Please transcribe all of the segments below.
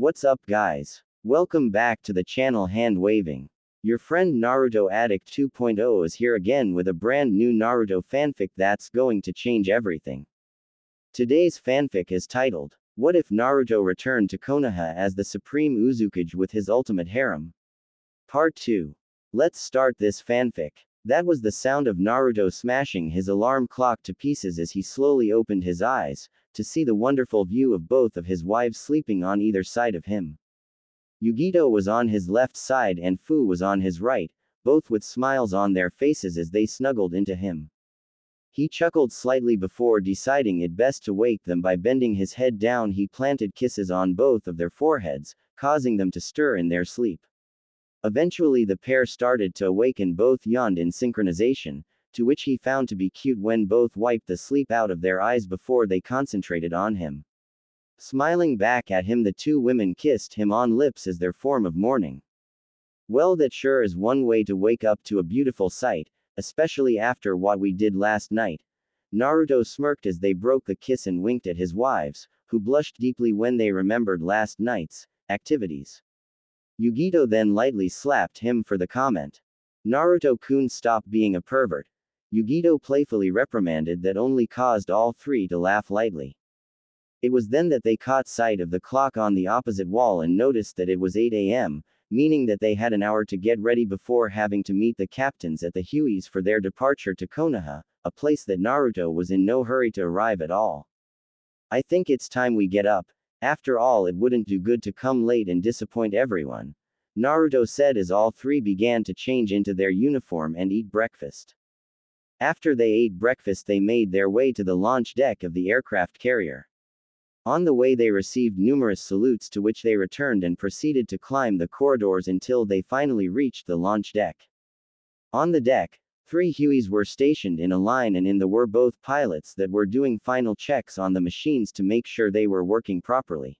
What's up guys? Welcome back to the channel Hand Waving. Your friend Naruto Addict 2.0 is here again with a brand new Naruto fanfic that's going to change everything. Today's fanfic is titled, What if Naruto returned to Konoha as the supreme Uzukage with his ultimate harem? Part 2. Let's start this fanfic. That was the sound of Naruto smashing his alarm clock to pieces as he slowly opened his eyes, to see the wonderful view of both of his wives sleeping on either side of him. Yugito was on his left side and Fu was on his right, both with smiles on their faces as they snuggled into him. He chuckled slightly before deciding it best to wake them by bending his head down. He planted kisses on both of their foreheads, causing them to stir in their sleep. Eventually the pair started to awake and both yawned in synchronization, to which he found to be cute when both wiped the sleep out of their eyes before they concentrated on him. Smiling back at him, the two women kissed him on lips as their form of mourning. Well, that sure is one way to wake up to a beautiful sight, especially after what we did last night. Naruto smirked as they broke the kiss and winked at his wives, who blushed deeply when they remembered last night's activities. Yugito then lightly slapped him for the comment. Naruto-kun, stop being a pervert. Yugito playfully reprimanded that only caused all three to laugh lightly. It was then that they caught sight of the clock on the opposite wall and noticed that it was 8 a.m., meaning that they had an hour to get ready before having to meet the captains at the Hueys for their departure to Konoha, a place that Naruto was in no hurry to arrive at all. I think it's time we get up. After all, it wouldn't do good to come late and disappoint everyone, Naruto said as all three began to change into their uniform and eat breakfast. After they ate breakfast, they made their way to the launch deck of the aircraft carrier. On the way they received numerous salutes, to which they returned and proceeded to climb the corridors until they finally reached the launch deck. On the deck, 3 Hueys were stationed in a line, and in the were both pilots that were doing final checks on the machines to make sure they were working properly.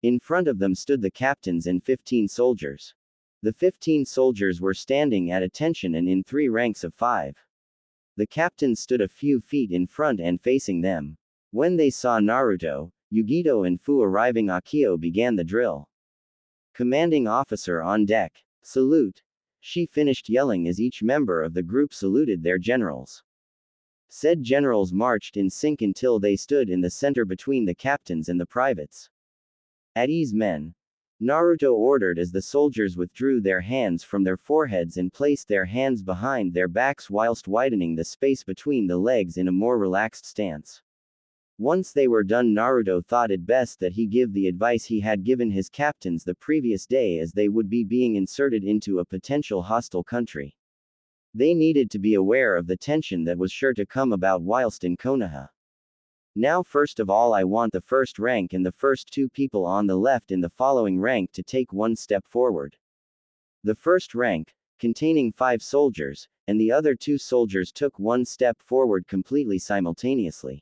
In front of them stood the captains and 15 soldiers. The 15 soldiers were standing at attention and in 3 ranks of 5. The captains stood a few feet in front and facing them. When they saw Naruto, Yugito and Fu arriving, Akio began the drill. Commanding officer on deck. Salute. She finished yelling as each member of the group saluted their generals. Said generals marched in sync until they stood in the center between the captains and the privates. At ease, men. Naruto ordered as the soldiers withdrew their hands from their foreheads and placed their hands behind their backs whilst widening the space between the legs in a more relaxed stance. Once they were done, Naruto thought it best that he give the advice he had given his captains the previous day, as they would be being inserted into a potential hostile country. They needed to be aware of the tension that was sure to come about whilst in Konoha. Now, first of all, I want the first rank and the first 2 people on the left in the following rank to take 1 step forward. The first rank, containing 5 soldiers, and the other 2 soldiers took 1 step forward completely simultaneously.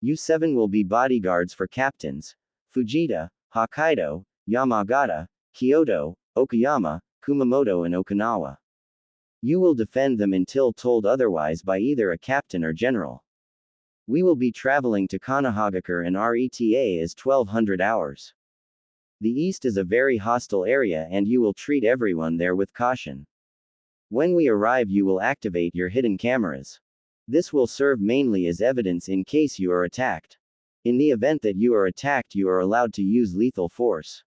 You 7 will be bodyguards for captains Fujita, Hokkaido, Yamagata, Kyoto, Okayama, Kumamoto and Okinawa. You will defend them until told otherwise by either a captain or general. We will be traveling to Konohagakure and RETA is 1200 hours. The east is a very hostile area and you will treat everyone there with caution. When we arrive, you will activate your hidden cameras. This will serve mainly as evidence in case you are attacked. In the event that you are attacked, you are allowed to use lethal force.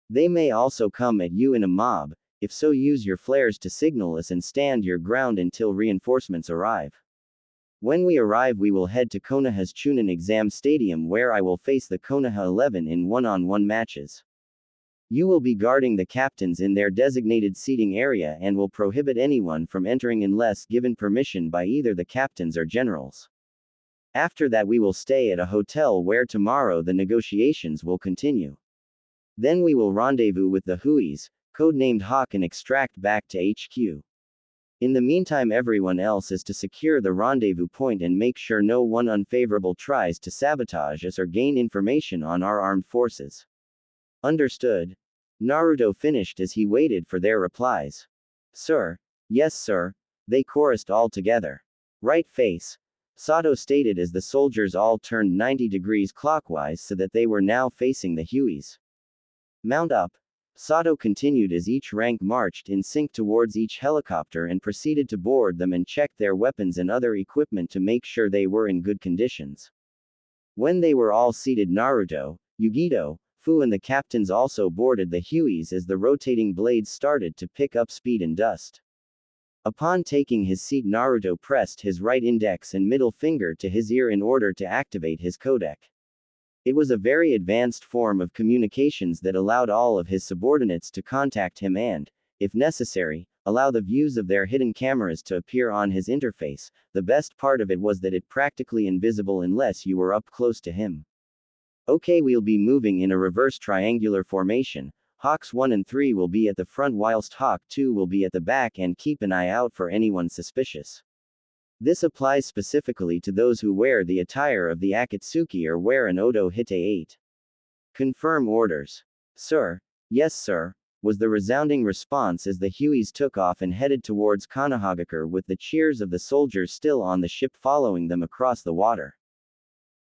They may also come at you in a mob. If so, use your flares to signal us and stand your ground until reinforcements arrive. When we arrive, we will head to Konoha's Chunin Exam Stadium, where I will face the Konoha 11 in one-on-one matches. You will be guarding the captains in their designated seating area and will prohibit anyone from entering unless given permission by either the captains or generals. After that, we will stay at a hotel where tomorrow the negotiations will continue. Then we will rendezvous with the Hueys, codenamed Hawk, and extract back to HQ. In the meantime, everyone else is to secure the rendezvous point and make sure no one unfavorable tries to sabotage us or gain information on our armed forces. Understood. Naruto finished as he waited for their replies. Sir. Yes, sir. They chorused all together. Right face. Sato stated as the soldiers all turned 90 degrees clockwise so that they were now facing the Hueys. Mount up. Sato continued as each rank marched in sync towards each helicopter and proceeded to board them and check their weapons and other equipment to make sure they were in good conditions. When they were all seated, Naruto, Yugito, Fu and the captains also boarded the Hueys as the rotating blades started to pick up speed and dust. Upon taking his seat, Naruto pressed his right index and middle finger to his ear in order to activate his codec. It was a very advanced form of communications that allowed all of his subordinates to contact him and, if necessary, allow the views of their hidden cameras to appear on his interface. The best part of it was that it practically invisible unless you were up close to him. Okay, we'll be moving in a reverse triangular formation. Hawks 1 and 3 will be at the front whilst Hawk 2 will be at the back, and keep an eye out for anyone suspicious. This applies specifically to those who wear the attire of the Akatsuki or wear an Odo Hite 8. Confirm orders. Sir. Yes, sir, was the resounding response as the Hueys took off and headed towards Konohagakure, with the cheers of the soldiers still on the ship following them across the water.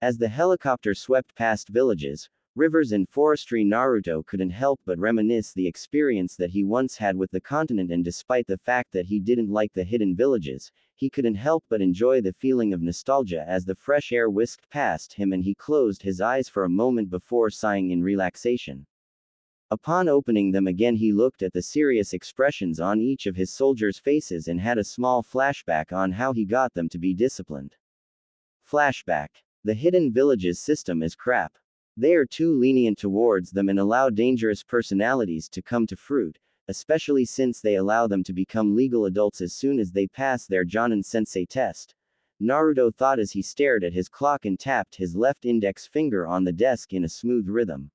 As the helicopter swept past villages, rivers and forestry, Naruto couldn't help but reminisce the experience that he once had with the continent, and despite the fact that he didn't like the hidden villages, he couldn't help but enjoy the feeling of nostalgia as the fresh air whisked past him and he closed his eyes for a moment before sighing in relaxation. Upon opening them again, he looked at the serious expressions on each of his soldiers' faces and had a small flashback on how he got them to be disciplined. Flashback. The hidden villages system is crap. They are too lenient towards them and allow dangerous personalities to come to fruit, especially since they allow them to become legal adults as soon as they pass their Jonin Sensei test. Naruto thought as he stared at his clock and tapped his left index finger on the desk in a smooth rhythm.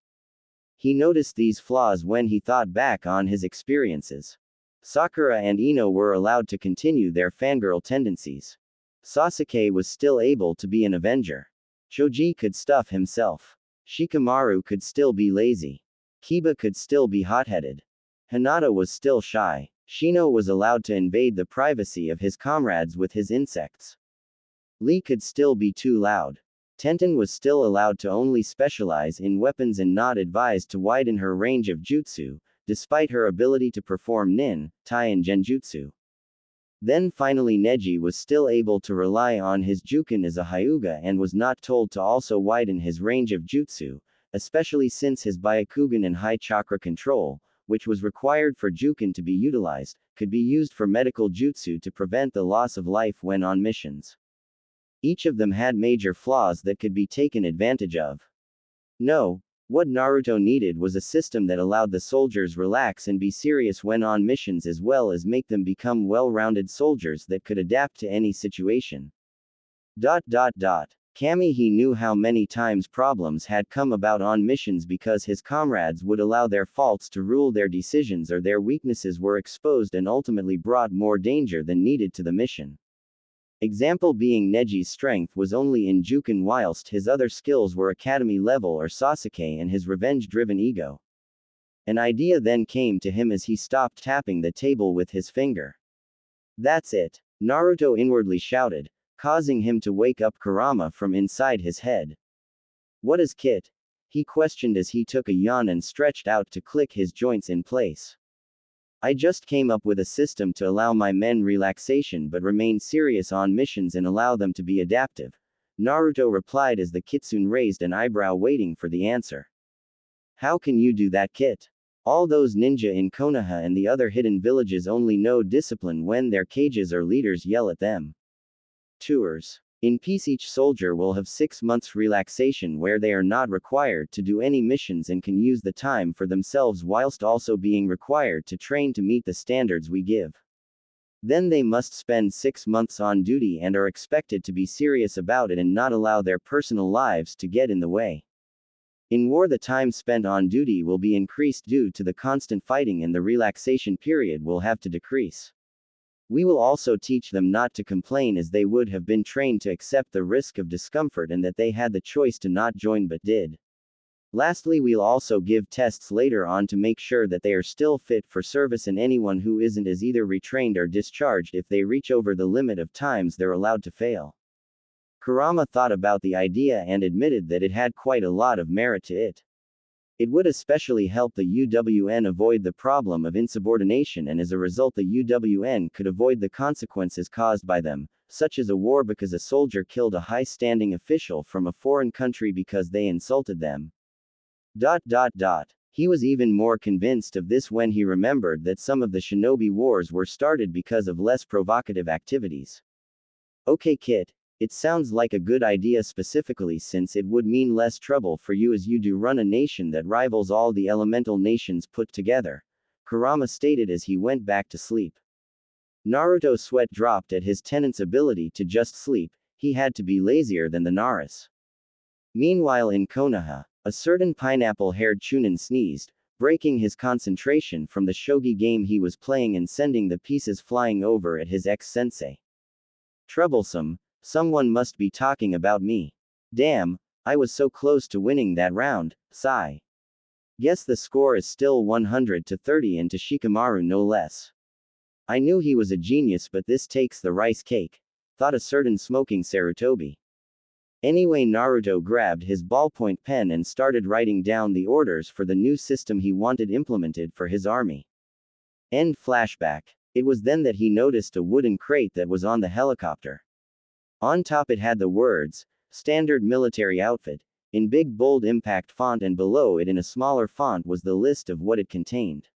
He noticed these flaws when he thought back on his experiences. Sakura and Ino were allowed to continue their fangirl tendencies. Sasuke was still able to be an avenger. Choji could stuff himself. Shikamaru could still be lazy. Kiba could still be hot-headed. Hinata was still shy. Shino was allowed to invade the privacy of his comrades with his insects. Lee could still be too loud. Tenten was still allowed to only specialize in weapons and not advised to widen her range of jutsu, despite her ability to perform nin, tai and genjutsu. Then finally Neji was still able to rely on his Jukin as a Hyuga and was not told to also widen his range of jutsu, especially since his Byakugan and high chakra control, which was required for Jukin to be utilized, could be used for medical jutsu to prevent the loss of life when on missions. Each of them had major flaws that could be taken advantage of. No, what Naruto needed was a system that allowed the soldiers relax and be serious when on missions, as well as make them become well-rounded soldiers that could adapt to any situation. Kami, he knew how many times problems had come about on missions because his comrades would allow their faults to rule their decisions, or their weaknesses were exposed and ultimately brought more danger than needed to the mission. Example being Neji's strength was only in Jukin whilst his other skills were academy level, or Sasuke and his revenge-driven ego. An idea then came to him as he stopped tapping the table with his finger. That's it, Naruto inwardly shouted, causing him to wake up Kurama from inside his head. What is Kit? He questioned as he took a yawn and stretched out to click his joints in place. I just came up with a system to allow my men relaxation but remain serious on missions and allow them to be adaptive, Naruto replied as the kitsune raised an eyebrow waiting for the answer. How can you do that, Kit? All those ninja in Konoha and the other hidden villages only know discipline when their cages or leaders yell at them. Tours. In peace, each soldier will have 6 months relaxation where they are not required to do any missions and can use the time for themselves whilst also being required to train to meet the standards we give. Then they must spend 6 months on duty and are expected to be serious about it and not allow their personal lives to get in the way. In war, the time spent on duty will be increased due to the constant fighting, and the relaxation period will have to decrease. We will also teach them not to complain, as they would have been trained to accept the risk of discomfort and that they had the choice to not join but did. Lastly, we'll also give tests later on to make sure that they are still fit for service, and anyone who isn't is either retrained or discharged if they reach over the limit of times they're allowed to fail. Kurama thought about the idea and admitted that it had quite a lot of merit to it. It would especially help the UWN avoid the problem of insubordination, and as a result the UWN could avoid the consequences caused by them, such as a war because a soldier killed a high-standing official from a foreign country because they insulted them. He was even more convinced of this when he remembered that some of the shinobi wars were started because of less provocative activities. Okay Kit, it sounds like a good idea specifically since it would mean less trouble for you as you do run a nation that rivals all the elemental nations put together, Kurama stated as he went back to sleep. Naruto's sweat dropped at his tenant's ability to just sleep. He had to be lazier than the Naras. Meanwhile in Konoha, a certain pineapple-haired Chunin sneezed, breaking his concentration from the shogi game he was playing and sending the pieces flying over at his ex-sensei. Troublesome, someone must be talking about me. Damn, I was so close to winning that round, sigh. Guess the score is still 100-30 into Shikamaru no less. I knew he was a genius but this takes the rice cake, thought a certain smoking Sarutobi. Anyway Naruto grabbed his ballpoint pen and started writing down the orders for the new system he wanted implemented for his army. End flashback. It was then that he noticed a wooden crate that was on the helicopter. On top it had the words, "Standard Military Outfit," in big bold impact font, and below it in a smaller font was the list of what it contained.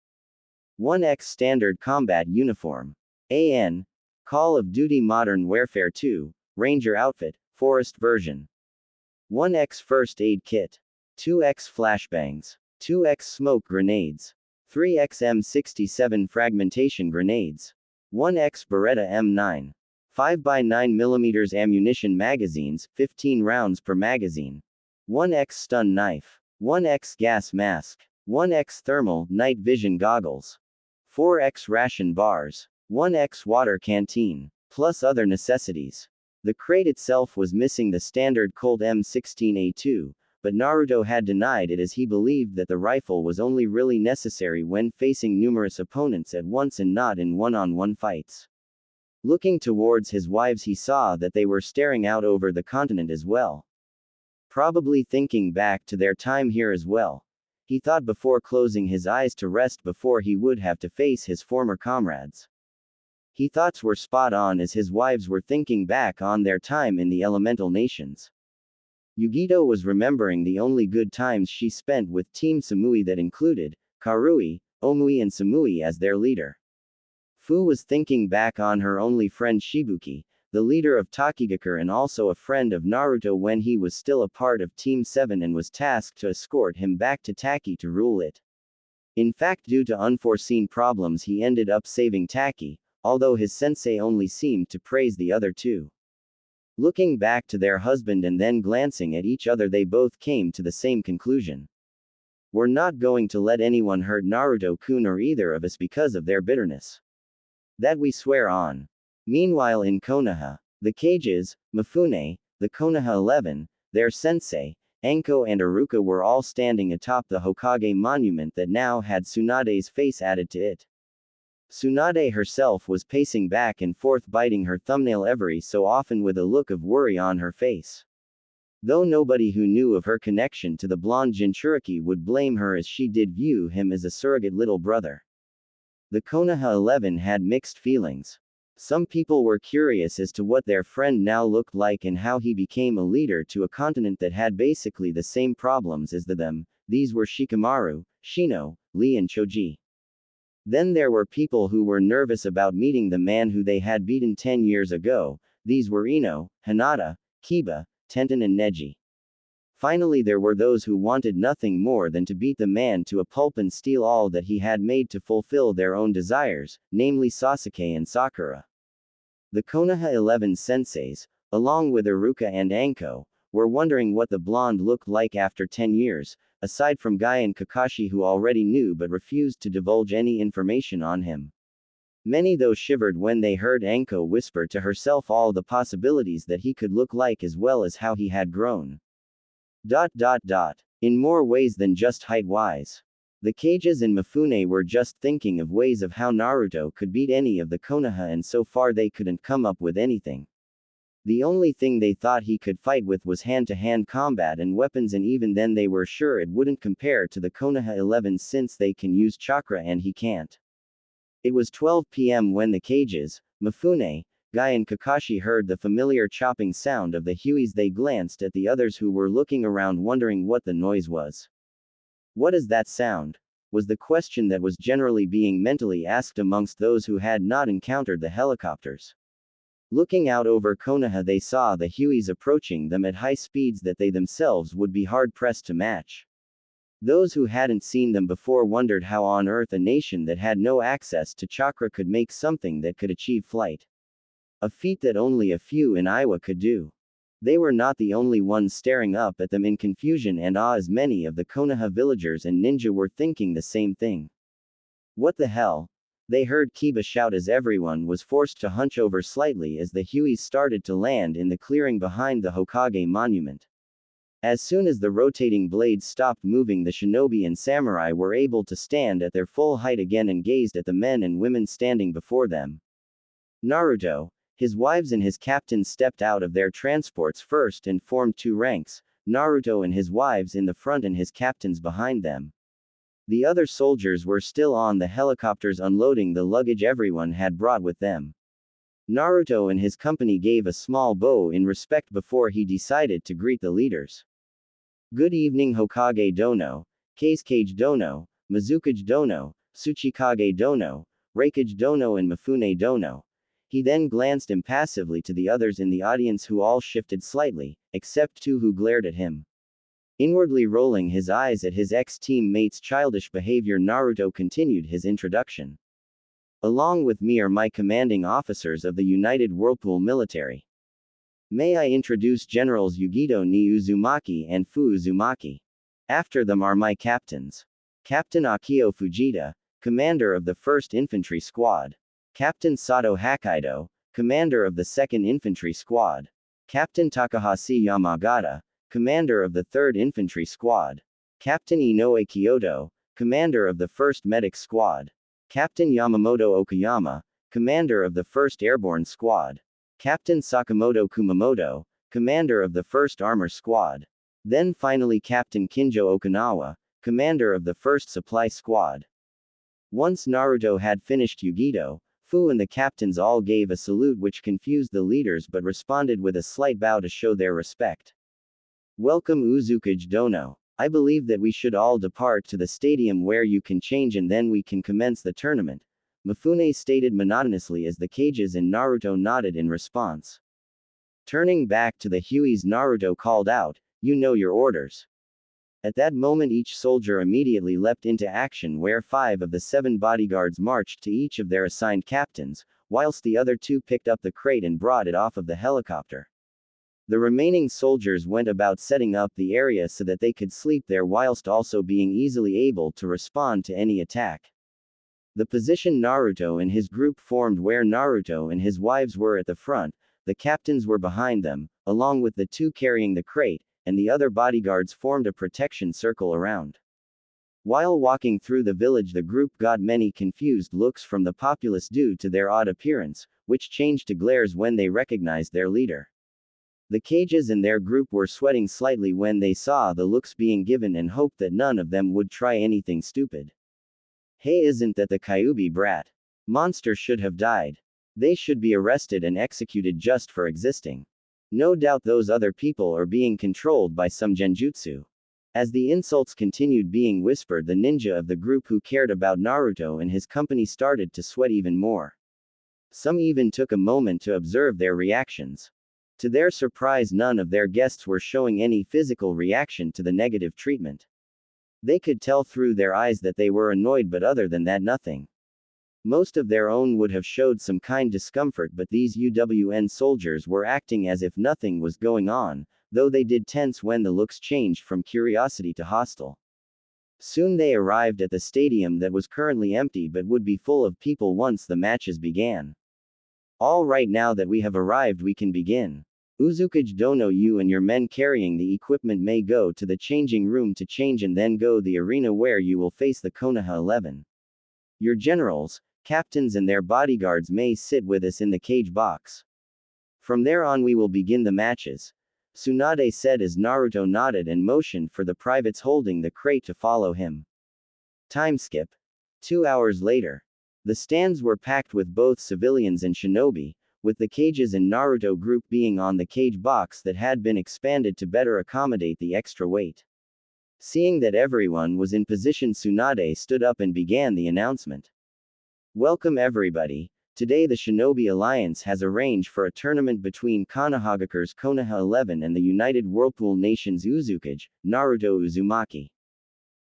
1X Standard Combat Uniform. AN. Call of Duty Modern Warfare 2, Ranger Outfit, Forest Version. 1X First Aid Kit. 2X Flashbangs. 2X Smoke Grenades. 3X M67 Fragmentation Grenades. 1X Beretta M9. 5x9mm ammunition magazines, 15 rounds per magazine. 1X Stun Knife. 1X Gas Mask. 1X Thermal Night Vision Goggles. 4X Ration Bars. 1X Water Canteen. Plus other necessities. The crate itself was missing the standard Colt M16A2, but Naruto had denied it as he believed that the rifle was only really necessary when facing numerous opponents at once and not in one-on-one fights. Looking towards his wives he saw that they were staring out over the continent as well. Probably thinking back to their time here as well. He thought before closing his eyes to rest before he would have to face his former comrades. His thoughts were spot on as his wives were thinking back on their time in the elemental nations. Yugito was remembering the only good times she spent with Team Samui that included Karui, Omui and Samui as their leader. Fu was thinking back on her only friend Shibuki, the leader of Takigakure and also a friend of Naruto when he was still a part of Team 7 and was tasked to escort him back to Taki to rule it. In fact, due to unforeseen problems he ended up saving Taki, although his sensei only seemed to praise the other two. Looking back to their husband and then glancing at each other they both came to the same conclusion. We're not going to let anyone hurt Naruto-kun or either of us because of their bitterness. That we swear on. Meanwhile in Konoha, the Kages, Mifune, the Konoha 11, their sensei, Anko and Iruka were all standing atop the Hokage monument that now had Tsunade's face added to it. Tsunade herself was pacing back and forth biting her thumbnail every so often with a look of worry on her face. Though nobody who knew of her connection to the blonde Jinchuriki would blame her as she did view him as a surrogate little brother. The Konoha 11 had mixed feelings. Some people were curious as to what their friend now looked like and how he became a leader to a continent that had basically the same problems as them. These were Shikamaru, Shino, Lee and Choji. Then there were people who were nervous about meeting the man who they had beaten 10 years ago. These were Ino, Hinata, Kiba, Tenten and Neji. Finally there were those who wanted nothing more than to beat the man to a pulp and steal all that he had made to fulfill their own desires, namely Sasuke and Sakura. The Konoha 11 senseis, along with Iruka and Anko, were wondering what the blonde looked like after 10 years, aside from Guy and Kakashi who already knew but refused to divulge any information on him. Many though shivered when they heard Anko whisper to herself all the possibilities that he could look like as well as how he had grown. In more ways than just height-wise. The Kages and Mifune were just thinking of ways of how Naruto could beat any of the Konoha and so far they couldn't come up with anything. The only thing they thought he could fight with was hand-to-hand combat and weapons, and even then they were sure it wouldn't compare to the Konoha 11 since they can use chakra and he can't. It was 12 p.m. when the cages, Mifune, Guy and Kakashi heard the familiar chopping sound of the Hueys. They glanced at the others who were looking around wondering what the noise was. "What is that sound?" was the question that was generally being mentally asked amongst those who had not encountered the helicopters. Looking out over Konoha, they saw the Hueys approaching them at high speeds that they themselves would be hard-pressed to match. Those who hadn't seen them before wondered how on earth a nation that had no access to chakra could make something that could achieve flight. A feat that only a few in Iowa could do. They were not the only ones staring up at them in confusion and awe, as many of the Konoha villagers and ninja were thinking the same thing. "What the hell?" they heard Kiba shout as everyone was forced to hunch over slightly as the Hueys started to land in the clearing behind the Hokage monument. As soon as the rotating blades stopped moving, the shinobi and samurai were able to stand at their full height again and gazed at the men and women standing before them. Naruto, his wives and his captains stepped out of their transports first and formed two ranks, Naruto and his wives in the front and his captains behind them. The other soldiers were still on the helicopters unloading the luggage everyone had brought with them. Naruto and his company gave a small bow in respect before he decided to greet the leaders. "Good evening Hokage Dono, Kazekage Dono, Mizukage Dono, Tsuchikage Dono, Reikage Dono and Mifune Dono." He then glanced impassively to the others in the audience, who all shifted slightly, except two who glared at him. Inwardly rolling his eyes at his ex-teammates' childish behavior, Naruto continued his introduction. "Along with me are my commanding officers of the United Whirlpool Military. May I introduce Generals Yugito ni Uzumaki and Fu Uzumaki. After them are my captains. Captain Akio Fujita, commander of the 1st Infantry Squad. Captain Sato Hokkaido, commander of the 2nd Infantry Squad. Captain Takahashi Yamagata, commander of the 3rd Infantry Squad. Captain Inoue Kyoto, commander of the 1st Medic Squad. Captain Yamamoto Okayama, commander of the 1st Airborne Squad. Captain Sakamoto Kumamoto, commander of the 1st Armor Squad. Then finally Captain Kinjo Okinawa, commander of the 1st Supply Squad." Once Naruto had finished, Yugito, Fu and the captains all gave a salute which confused the leaders but responded with a slight bow to show their respect. "Welcome Uzukage Dono. I believe that we should all depart to the stadium where you can change and then we can commence the tournament," Mifune stated monotonously as the cages and Naruto nodded in response. Turning back to the Hueys, Naruto called out, "You know your orders." At that moment each soldier immediately leapt into action, where 5 of the 7 bodyguards marched to each of their assigned captains, whilst the other 2 picked up the crate and brought it off of the helicopter. The remaining soldiers went about setting up the area so that they could sleep there whilst also being easily able to respond to any attack. The position Naruto and his group formed, where Naruto and his wives were at the front, the captains were behind them, along with the 2 carrying the crate, and the other bodyguards formed a protection circle around. While walking through the village, the group got many confused looks from the populace due to their odd appearance, which changed to glares when they recognized their leader. The cages and their group were sweating slightly when they saw the looks being given and hoped that none of them would try anything stupid. "Hey, isn't that the Kyuubi brat? Monster should have died. They should be arrested and executed just for existing. No doubt those other people are being controlled by some genjutsu." As the insults continued being whispered, the ninja of the group who cared about Naruto and his company started to sweat even more. Some even took a moment to observe their reactions. To their surprise, none of their guests were showing any physical reaction to the negative treatment. They could tell through their eyes that they were annoyed, but other than that, nothing. Most of their own would have showed some kind discomfort, but these UWN soldiers were acting as if nothing was going on, though they did tense when the looks changed from curiosity to hostile. Soon they arrived at the stadium that was currently empty but would be full of people once the matches began. "All right, now that we have arrived, we can begin. Uzukage Dono, you and your men carrying the equipment may go to the changing room to change and then go the arena where you will face the Konoha 11. Your generals, captains and their bodyguards may sit with us in the cage box. From there on we will begin the matches, Tsunade said as Naruto nodded and motioned for the privates holding the crate to follow him. Time skip. 2 hours later. The stands were packed with both civilians and shinobi, with the cages and Naruto group being on the cage box that had been expanded to better accommodate the extra weight. Seeing that everyone was in position, Tsunade stood up and began the announcement. Welcome everybody. Today the Shinobi Alliance has arranged for a tournament between Konohagakure's Konoha 11 and the United Whirlpool Nation's Uzukage, Naruto Uzumaki.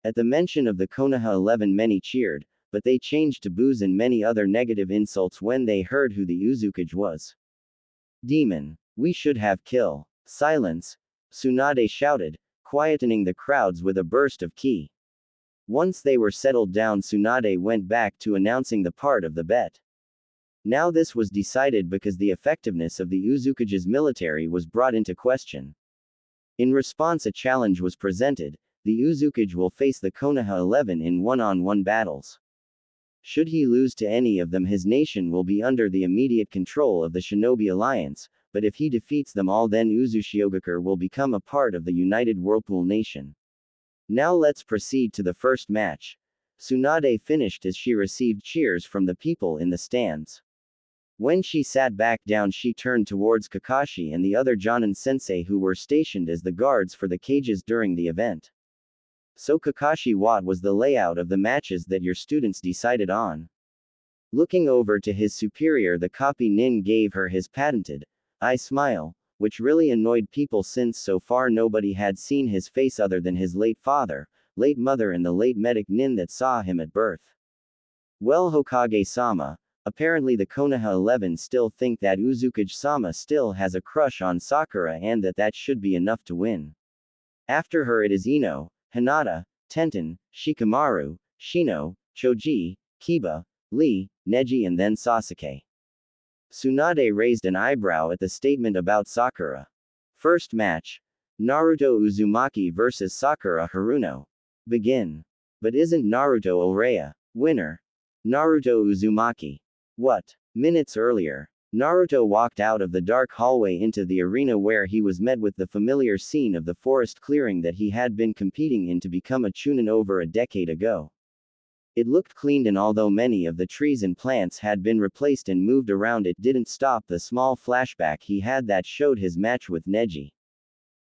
At the mention of the Konoha 11 many cheered, but they changed to boos and many other negative insults when they heard who the Uzukage was. Demon. We should have kill. Silence. Tsunade shouted, quietening the crowds with a burst of ki. Once they were settled down, Tsunade went back to announcing the part of the bet. Now this was decided because the effectiveness of the Uzukage's military was brought into question. In response, a challenge was presented. The Uzukage will face the Konoha 11 in one-on-one battles. Should he lose to any of them, his nation will be under the immediate control of the Shinobi Alliance, but if he defeats them all, then Uzushiogakure will become a part of the United Whirlpool Nation. Now let's proceed to the first match. Tsunade finished as she received cheers from the people in the stands. When she sat back down, she turned towards Kakashi and the other Jonin sensei who were stationed as the guards for the cages during the event. So Kakashi, what was the layout of the matches that your students decided on? Looking over to his superior, the copy nin gave her his patented eye smile, which really annoyed people since so far nobody had seen his face other than his late father, late mother and the late medic nin that saw him at birth. Well, Hokage-sama, apparently the Konoha 11 still think that Uzukage-sama still has a crush on Sakura and that should be enough to win. After her it is Ino, Hinata, Tenten, Shikamaru, Shino, Choji, Kiba, Lee, Neji and then Sasuke. Tsunade raised an eyebrow at the statement about Sakura. First match. Naruto Uzumaki vs Sakura Haruno. Begin. But isn't Naruto Ulrea winner? Naruto Uzumaki. What? Minutes earlier, Naruto walked out of the dark hallway into the arena where he was met with the familiar scene of the forest clearing that he had been competing in to become a Chunin over a decade ago. It looked cleaned, and although many of the trees and plants had been replaced and moved around, it didn't stop the small flashback he had that showed his match with Neji.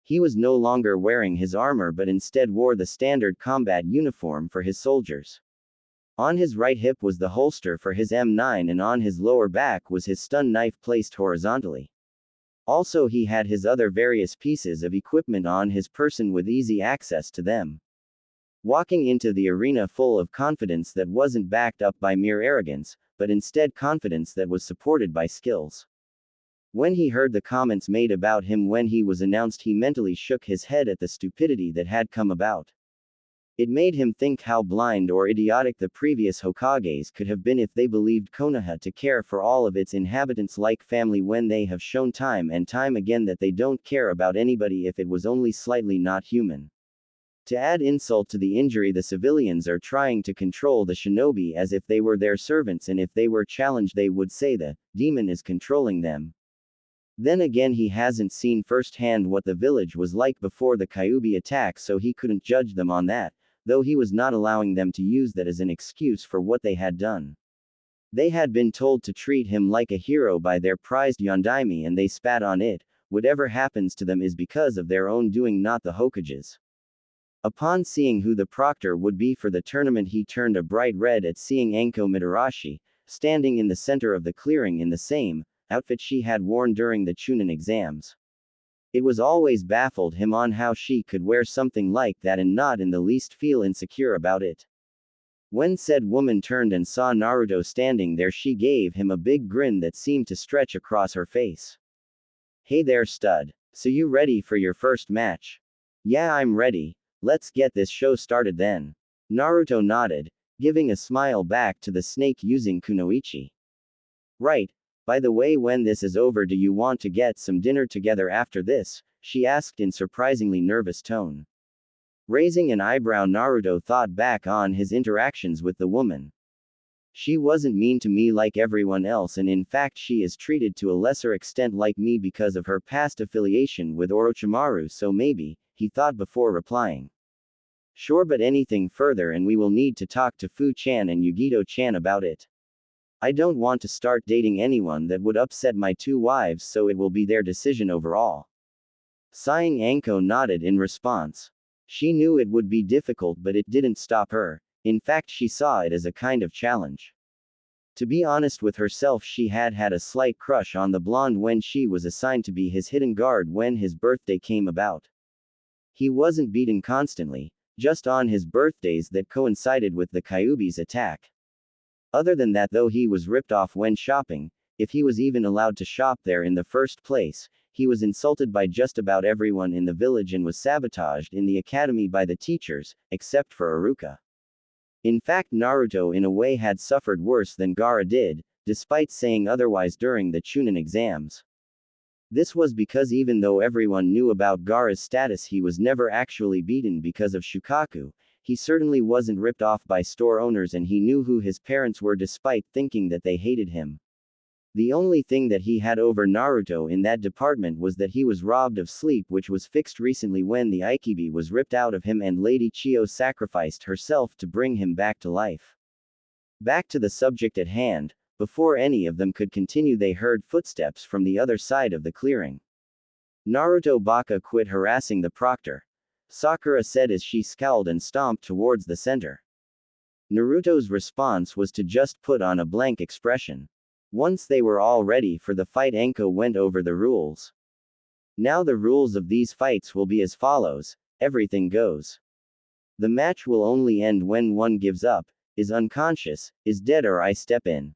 He was no longer wearing his armor but instead wore the standard combat uniform for his soldiers. On his right hip was the holster for his M9 and on his lower back was his stun knife placed horizontally. Also he had his other various pieces of equipment on his person with easy access to them. Walking into the arena full of confidence that wasn't backed up by mere arrogance, but instead confidence that was supported by skills. When he heard the comments made about him when he was announced, he mentally shook his head at the stupidity that had come about. It made him think how blind or idiotic the previous Hokages could have been if they believed Konoha to care for all of its inhabitants like family when they have shown time and time again that they don't care about anybody if it was only slightly not human. To add insult to the injury, the civilians are trying to control the shinobi as if they were their servants, and if they were challenged they would say the demon is controlling them. Then again, he hasn't seen firsthand what the village was like before the Kyuubi attack, so he couldn't judge them on that, though he was not allowing them to use that as an excuse for what they had done. They had been told to treat him like a hero by their prized Yondaime and they spat on it. Whatever happens to them is because of their own doing, not the Hokage's. Upon seeing who the proctor would be for the tournament, he turned a bright red at seeing Anko Mitarashi, standing in the center of the clearing in the same outfit she had worn during the Chunin exams. It was always baffled him on how she could wear something like that and not in the least feel insecure about it. When said woman turned and saw Naruto standing there, she gave him a big grin that seemed to stretch across her face. Hey there, stud. So you ready for your first match? Yeah, I'm ready. Let's get this show started then. Naruto nodded, giving a smile back to the snake using kunoichi. Right. By the way, when this is over, do you want to get some dinner together after this? She asked in surprisingly nervous tone. Raising an eyebrow, Naruto thought back on his interactions with the woman. She wasn't mean to me like everyone else, and in fact she is treated to a lesser extent like me because of her past affiliation with Orochimaru, so maybe, he thought before replying. Sure, but anything further and we will need to talk to Fu-chan and Yugito-chan about it. I don't want to start dating anyone that would upset my two wives, so it will be their decision overall. Sighing, Anko nodded in response. She knew it would be difficult, but it didn't stop her. In fact, she saw it as a kind of challenge. To be honest with herself, she had had a slight crush on the blonde when she was assigned to be his hidden guard when his birthday came about. He wasn't beaten constantly, just on his birthdays that coincided with the Kyuubi's attack. Other than that, though, he was ripped off when shopping, if he was even allowed to shop there in the first place. He was insulted by just about everyone in the village and was sabotaged in the academy by the teachers, except for Iruka. In fact, Naruto in a way had suffered worse than Gaara did, despite saying otherwise during the Chunin exams. This was because even though everyone knew about Gaara's status, he was never actually beaten because of Shukaku. He certainly wasn't ripped off by store owners, and he knew who his parents were despite thinking that they hated him. The only thing that he had over Naruto in that department was that he was robbed of sleep, which was fixed recently when the Aikibi was ripped out of him and Lady Chio sacrificed herself to bring him back to life. Back to the subject at hand, before any of them could continue, they heard footsteps from the other side of the clearing. Naruto Baka, quit harassing the proctor, Sakura said as she scowled and stomped towards the center. Naruto's response was to just put on a blank expression. Once they were all ready for the fight, Anko went over the rules. Now the rules of these fights will be as follows: everything goes. The match will only end when one gives up, is unconscious, is dead, or I step in.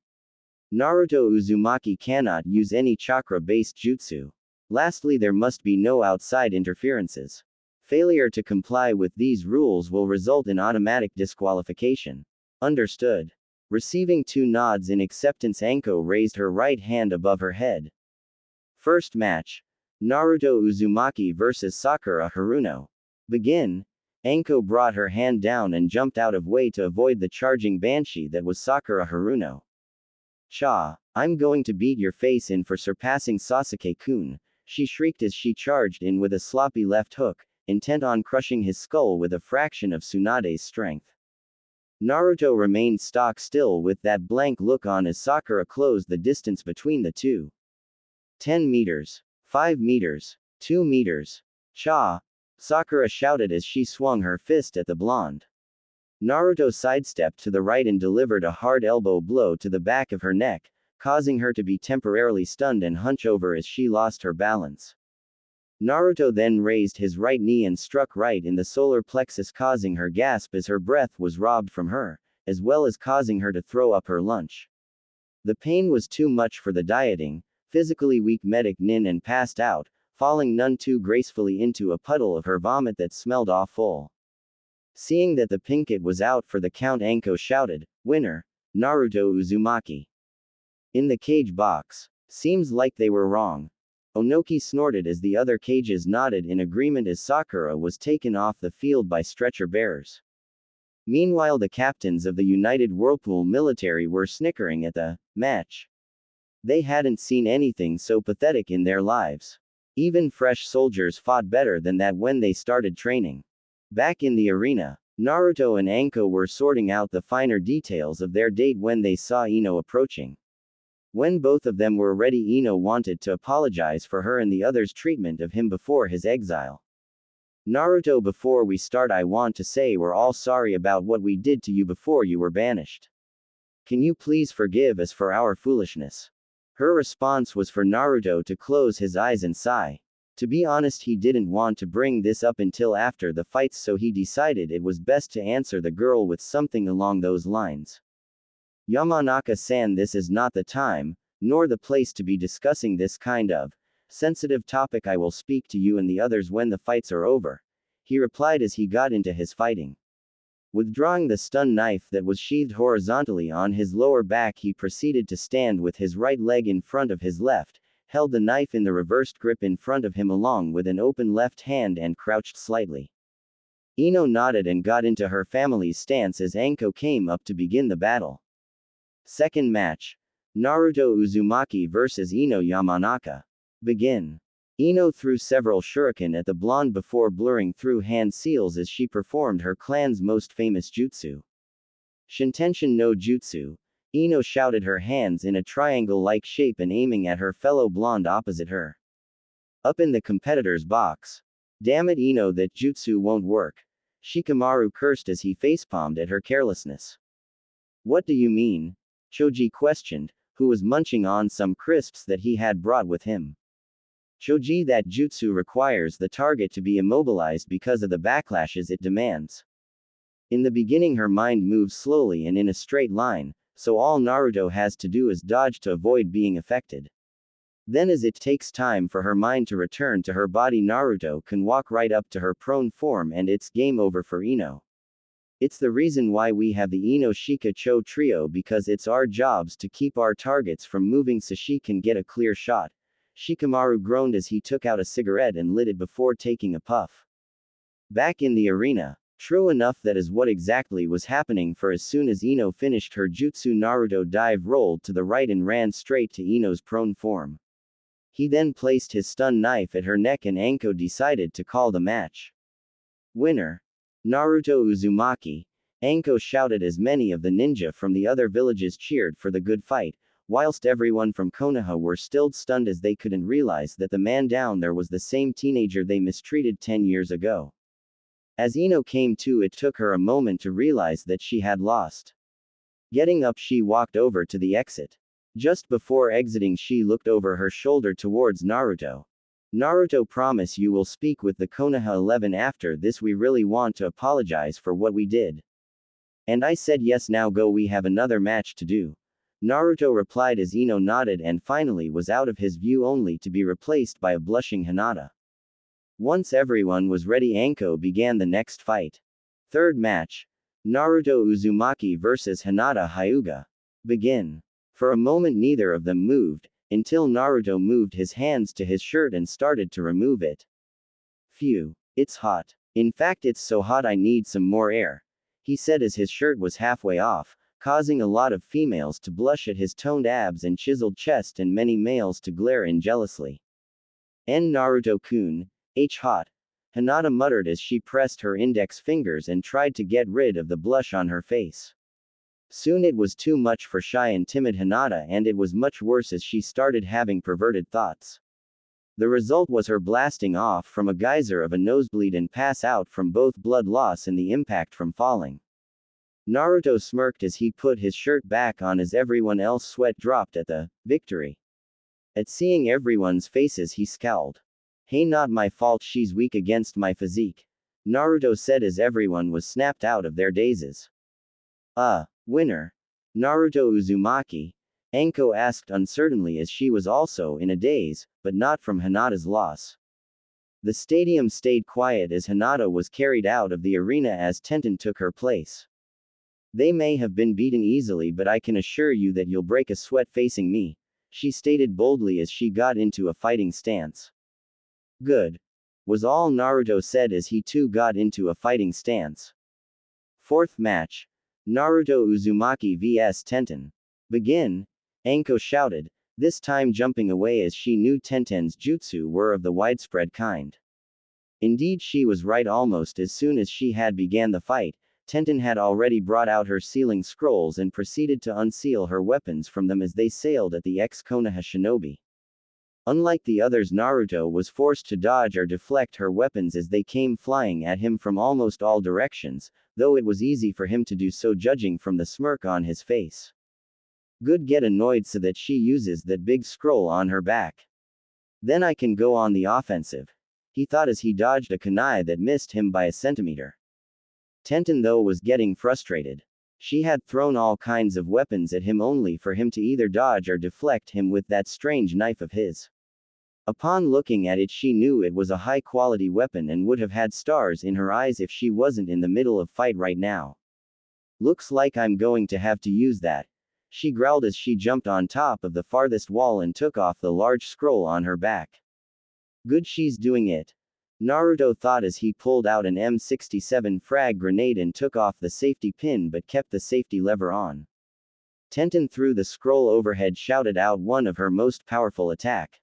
Naruto Uzumaki cannot use any chakra-based jutsu. Lastly, there must be no outside interferences. Failure to comply with these rules will result in automatic disqualification. Understood. Receiving two nods in acceptance, Anko raised her right hand above her head. First match: Naruto Uzumaki vs Sakura Haruno. Begin. Anko brought her hand down and jumped out of way to avoid the charging banshee that was Sakura Haruno. Cha, I'm going to beat your face in for surpassing Sasuke-kun, she shrieked as she charged in with a sloppy left hook, intent on crushing his skull with a fraction of Tsunade's strength. Naruto remained stock still with that blank look on as Sakura closed the distance between the two. 10 meters. 5 meters. 2 meters. Cha! Sakura shouted as she swung her fist at the blonde. Naruto sidestepped to the right and delivered a hard elbow blow to the back of her neck, causing her to be temporarily stunned and hunch over as she lost her balance. Naruto then raised his right knee and struck right in the solar plexus, causing her gasp as her breath was robbed from her, as well as causing her to throw up her lunch. The pain was too much for the dieting, physically weak medic Nin and passed out, falling none too gracefully into a puddle of her vomit that smelled awful. Seeing that the pinkett was out for the count, Anko shouted, "Winner, Naruto Uzumaki." In the cage box. Seems like they were wrong. Onoki snorted as the other cages nodded in agreement as Sakura was taken off the field by stretcher bearers. Meanwhile, the captains of the United Whirlpool military were snickering at the match. They hadn't seen anything so pathetic in their lives. Even fresh soldiers fought better than that when they started training. Back in the arena, Naruto and Anko were sorting out the finer details of their date when they saw Ino approaching. When both of them were ready, Ino wanted to apologize for her and the others' treatment of him before his exile. Naruto, before we start, I want to say we're all sorry about what we did to you before you were banished. Can you please forgive us for our foolishness? Her response was for Naruto to close his eyes and sigh. To be honest, he didn't want to bring this up until after the fights, so he decided it was best to answer the girl with something along those lines. Yamanaka-san, this is not the time, nor the place to be discussing this kind of sensitive topic. I will speak to you and the others when the fights are over, he replied as he got into his fighting. Withdrawing the stun knife that was sheathed horizontally on his lower back, he proceeded to stand with his right leg in front of his left, held the knife in the reversed grip in front of him along with an open left hand, and crouched slightly. Ino nodded and got into her family's stance as Anko came up to begin the battle. Second match. Naruto Uzumaki vs Ino Yamanaka. Begin. Ino threw several shuriken at the blonde before blurring through hand seals as she performed her clan's most famous jutsu. Shintenshin no Jutsu. Ino shouted her hands in a triangle-like shape and aiming at her fellow blonde opposite her. Up in the competitor's box. Damn it, Ino, that jutsu won't work. Shikamaru cursed as he facepalmed at her carelessness. What do you mean? Choji questioned, who was munching on some crisps that he had brought with him. Choji, that jutsu requires the target to be immobilized because of the backlashes it demands. In the beginning her mind moves slowly and in a straight line, so all Naruto has to do is dodge to avoid being affected. Then as it takes time for her mind to return to her body, Naruto can walk right up to her prone form and it's game over for Ino. It's the reason why we have the Ino Shika Cho trio, because it's our jobs to keep our targets from moving so she can get a clear shot. Shikamaru groaned as he took out a cigarette and lit it before taking a puff. Back in the arena. True enough, that is what exactly was happening, for as soon as Ino finished her jutsu, Naruto dive rolled to the right and ran straight to Ino's prone form. He then placed his stun knife at her neck and Anko decided to call the match. Winner. Naruto Uzumaki. Anko shouted as many of the ninja from the other villages cheered for the good fight, whilst everyone from Konoha were still stunned as they couldn't realize that the man down there was the same teenager they mistreated 10 years ago. As Ino came to, it took her a moment to realize that she had lost. Getting up, she walked over to the exit. Just before exiting, she looked over her shoulder towards Naruto. Naruto, promise you will speak with the Konoha 11 after this. We really want to apologize for what we did. And I said yes, now go, we have another match to do. Naruto replied as Ino nodded and finally was out of his view, only to be replaced by a blushing Hinata. Once everyone was ready, Anko began the next fight. Third match. Naruto Uzumaki vs Hinata Hyuga. Begin. For a moment neither of them moved, until Naruto moved his hands to his shirt and started to remove it. Phew. It's hot. In fact, it's so hot I need some more air, he said as his shirt was halfway off, causing a lot of females to blush at his toned abs and chiseled chest and many males to glare in jealously. Naruto-kun. Hot. Hinata muttered as she pressed her index fingers and tried to get rid of the blush on her face. Soon it was too much for shy and timid Hinata, and it was much worse as she started having perverted thoughts. The result was her blasting off from a geyser of a nosebleed and pass out from both blood loss and the impact from falling. Naruto smirked as he put his shirt back on as everyone else sweat dropped at the victory. At seeing everyone's faces, he scowled. Hey, not my fault she's weak against my physique, Naruto said as everyone was snapped out of their dazes. Winner. Naruto Uzumaki? Anko asked uncertainly as she was also in a daze, but not from Hinata's loss. The stadium stayed quiet as Hinata was carried out of the arena as Tenten took her place. They may have been beaten easily, but I can assure you that you'll break a sweat facing me, she stated boldly as she got into a fighting stance. Good. Was all Naruto said as he too got into a fighting stance. Fourth match. Naruto Uzumaki vs Tenten. Begin. Anko shouted, this time jumping away as she knew Tenten's jutsu were of the widespread kind. Indeed, she was right. Almost as soon as she had began the fight, Tenten had already brought out her sealing scrolls and proceeded to unseal her weapons from them as they sailed at the ex-Konoha shinobi. Unlike the others, Naruto was forced to dodge or deflect her weapons as they came flying at him from almost all directions, though it was easy for him to do so judging from the smirk on his face. Good, get annoyed so that she uses that big scroll on her back. Then I can go on the offensive, he thought as he dodged a kunai that missed him by a centimeter. Tenten though was getting frustrated. She had thrown all kinds of weapons at him only for him to either dodge or deflect him with that strange knife of his. Upon looking at it, she knew it was a high-quality weapon and would have had stars in her eyes if she wasn't in the middle of fight right now. Looks like I'm going to have to use that, she growled as she jumped on top of the farthest wall and took off the large scroll on her back. Good, she's doing it, Naruto thought as he pulled out an M67 frag grenade and took off the safety pin but kept the safety lever on. Tenten through the scroll overhead shouted out one of her most powerful attack.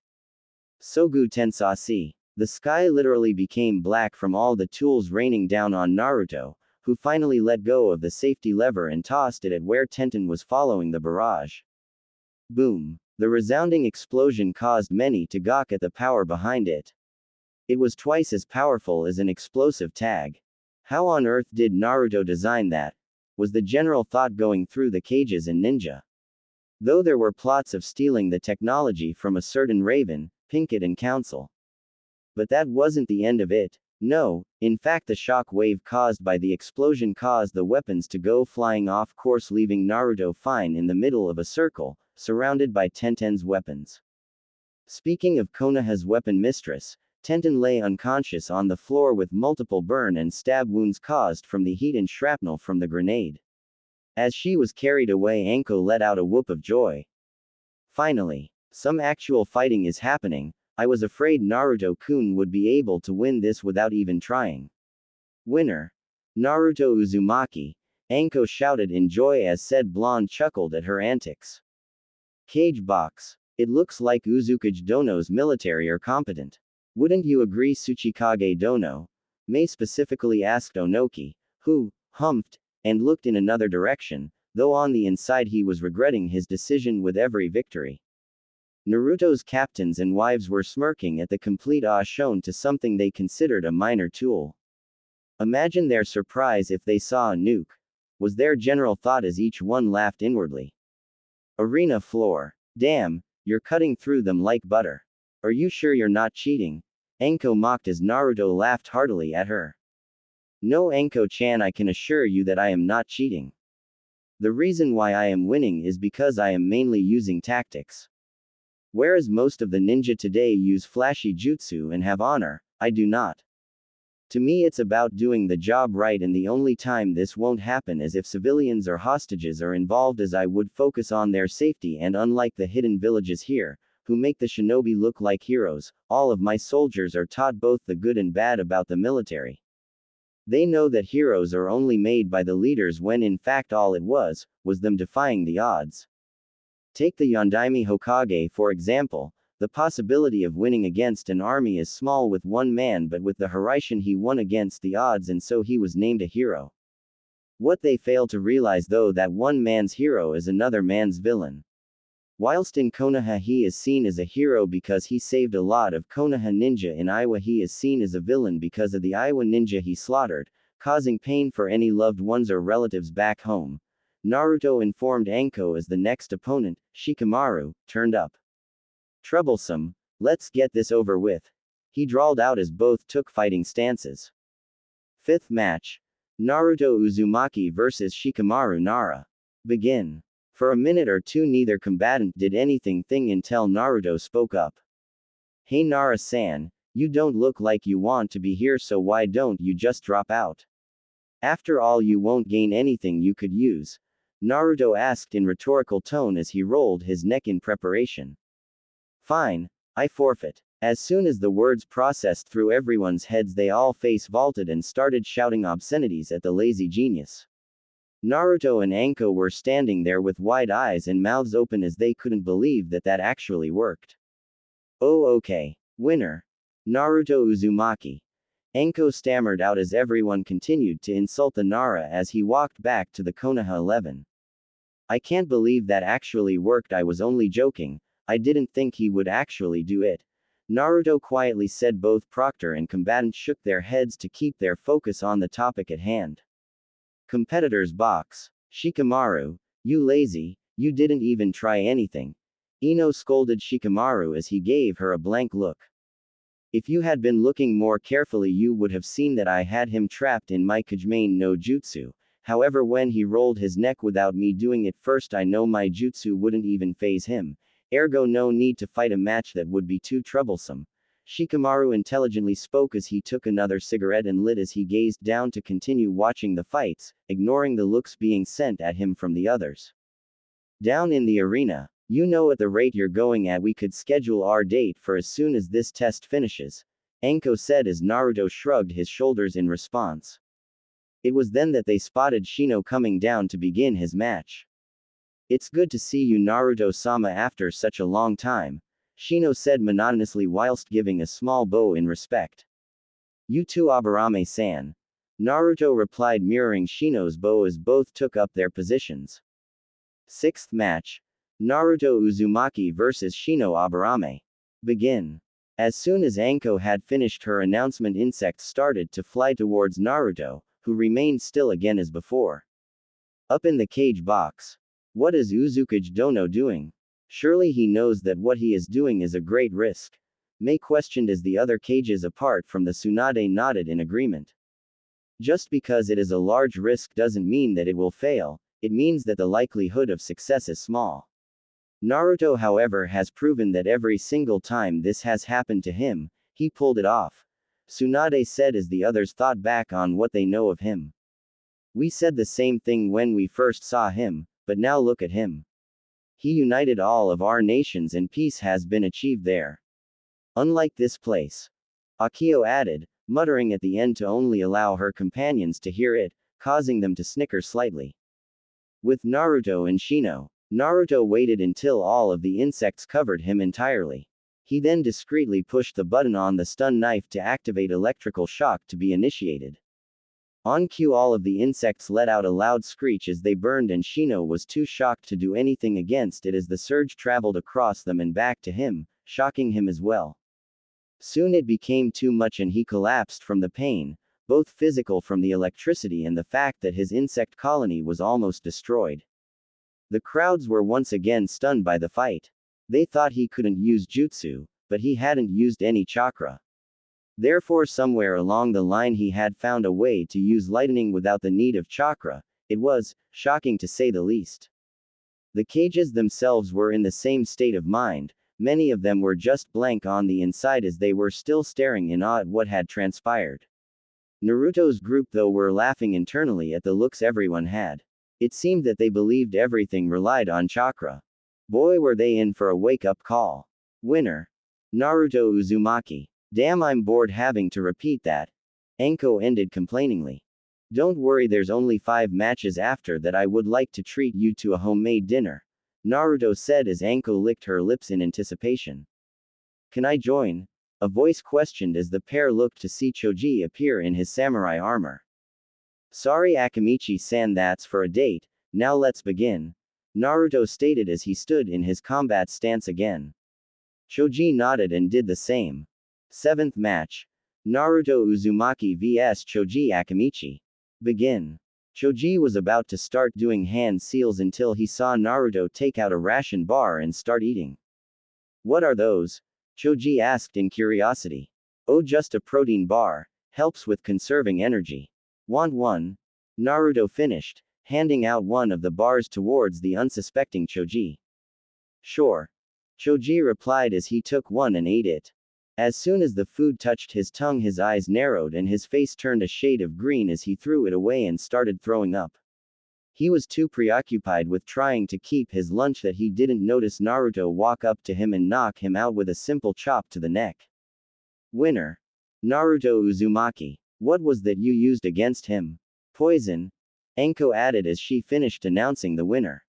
Sogu Tensasi. The sky literally became black from all the tools raining down on Naruto, who finally let go of the safety lever and tossed it at where Tenten was following the barrage. Boom. The resounding explosion caused many to gawk at the power behind it. It was twice as powerful as an explosive tag. How on earth did Naruto design that? Was the general thought going through the cages and ninja. Though there were plots of stealing the technology from a certain Raven, Pinkett and Council. But that wasn't the end of it. No, in fact the shock wave caused by the explosion caused the weapons to go flying off course, leaving Naruto fine in the middle of a circle, surrounded by Tenten's weapons. Speaking of Konoha's weapon mistress, Tenten lay unconscious on the floor with multiple burn and stab wounds caused from the heat and shrapnel from the grenade. As she was carried away, Anko let out a whoop of joy. Finally, some actual fighting is happening. I was afraid Naruto-kun would be able to win this without even trying. Winner. Naruto Uzumaki. Anko shouted in joy as said blonde chuckled at her antics. Cage box. It looks like Uzukage Dono's military are competent. Wouldn't you agree? Tsuchikage Dono? Mei specifically asked Onoki, who humphed and looked in another direction, though on the inside he was regretting his decision with every victory. Naruto's captains and wives were smirking at the complete awe shown to something they considered a minor tool. Imagine their surprise if they saw a nuke, was their general thought as each one laughed inwardly. Arena floor. Damn, you're cutting through them like butter. Are you sure you're not cheating? Anko mocked as Naruto laughed heartily at her. No, Anko-chan, I can assure you that I am not cheating. The reason why I am winning is because I am mainly using tactics. Whereas most of the ninja today use flashy jutsu and have honor, I do not. To me it's about doing the job right, and the only time this won't happen is if civilians or hostages are involved, as I would focus on their safety, and unlike the hidden villages here, who make the shinobi look like heroes, all of my soldiers are taught both the good and bad about the military. They know that heroes are only made by the leaders, when in fact all it was them defying the odds. Take the Yondaime Hokage for example. The possibility of winning against an army is small with one man, but with the Hiraishin he won against the odds, and so he was named a hero. What they fail to realize though, that one man's hero is another man's villain. Whilst in Konoha he is seen as a hero because he saved a lot of Konoha ninja, in Iwa he is seen as a villain because of the Iwa ninja he slaughtered, causing pain for any loved ones or relatives back home. Naruto informed Anko as the next opponent, Shikamaru, turned up. Troublesome, let's get this over with. He drawled out as both took fighting stances. Fifth match. Naruto Uzumaki vs Shikamaru Nara. Begin. For a minute or two neither combatant did anything until Naruto spoke up. Hey Nara-san, you don't look like you want to be here, so why don't you just drop out? After all, you won't gain anything you could use. Naruto asked in rhetorical tone as he rolled his neck in preparation. Fine, I forfeit. As soon as the words processed through everyone's heads, they all face vaulted and started shouting obscenities at the lazy genius. Naruto and Anko were standing there with wide eyes and mouths open as they couldn't believe that actually worked. Oh okay. Winner. Naruto Uzumaki. Anko stammered out as everyone continued to insult the Nara as he walked back to the Konoha 11. I can't believe that actually worked. I was only joking. I didn't think he would actually do it. Naruto quietly said. Both Proctor and combatant shook their heads to keep their focus on the topic at hand. Competitors box. Shikamaru, you lazy, you didn't even try anything. Ino scolded Shikamaru as he gave her a blank look. If you had been looking more carefully, you would have seen that I had him trapped in my Kajimane no Jutsu. However, when he rolled his neck without me doing it first, I know my jutsu wouldn't even phase him. Ergo no need to fight a match that would be too troublesome. Shikamaru intelligently spoke as he took another cigarette and lit as he gazed down to continue watching the fights, ignoring the looks being sent at him from the others. Down in the arena, you know, at the rate you're going at, we could schedule our date for as soon as this test finishes, Anko said as Naruto shrugged his shoulders in response. It was then that they spotted Shino coming down to begin his match. It's good to see you, Naruto-sama, after such a long time, Shino said monotonously whilst giving a small bow in respect. You too, Aburame-san. Naruto replied, mirroring Shino's bow as both took up their positions. Sixth match. Naruto Uzumaki vs Shino Aburame. Begin. As soon as Anko had finished her announcement, insects started to fly towards Naruto, who remained still again as before. Up in the cage box. What is Uzukage Dono doing? Surely he knows that what he is doing is a great risk. Mei questioned as the other cages apart from the Tsunade nodded in agreement. Just because it is a large risk doesn't mean that it will fail, it means that the likelihood of success is small. Naruto, however, has proven that every single time this has happened to him, he pulled it off. Tsunade said as the others thought back on what they know of him. We said the same thing when we first saw him, but now look at him. He united all of our nations and peace has been achieved there. Unlike this place. Akio added, muttering at the end to only allow her companions to hear it, causing them to snicker slightly. With Naruto and Shino, Naruto waited until all of the insects covered him entirely. He then discreetly pushed the button on the stun knife to activate electrical shock to be initiated. On cue, all of the insects let out a loud screech as they burned, and Shino was too shocked to do anything against it as the surge traveled across them and back to him, shocking him as well. Soon it became too much and he collapsed from the pain, both physical from the electricity and the fact that his insect colony was almost destroyed. The crowds were once again stunned by the fight. They thought he couldn't use jutsu, but he hadn't used any chakra. Therefore, somewhere along the line he had found a way to use lightning without the need of chakra. It was shocking to say the least. The cages themselves were in the same state of mind. Many of them were just blank on the inside as they were still staring in awe at what had transpired. Naruto's group, though, were laughing internally at the looks everyone had. It seemed that they believed everything relied on chakra. Boy, were they in for a wake-up call. Winner. Naruto Uzumaki. Damn, I'm bored having to repeat that. Anko ended complainingly. Don't worry, there's only 5 matches after that. I would like to treat you to a homemade dinner. Naruto said as Anko licked her lips in anticipation. Can I join? A voice questioned as the pair looked to see Choji appear in his samurai armor. Sorry, Akamichi-san, that's for a date. Now let's begin. Naruto stated as he stood in his combat stance again. Choji nodded and did the same. 7th match. Naruto Uzumaki vs Choji Akamichi. Begin. Choji was about to start doing hand seals until he saw Naruto take out a ration bar and start eating. What are those? Choji asked in curiosity. Oh, just a protein bar. Helps with conserving energy. Want one? Naruto finished, handing out one of the bars towards the unsuspecting Choji. Sure. Choji replied as he took one and ate it. As soon as the food touched his tongue, his eyes narrowed and his face turned a shade of green as he threw it away and started throwing up. He was too preoccupied with trying to keep his lunch that he didn't notice Naruto walk up to him and knock him out with a simple chop to the neck. Winner. Naruto Uzumaki. What was that you used against him? Poison. Anko added as she finished announcing the winner.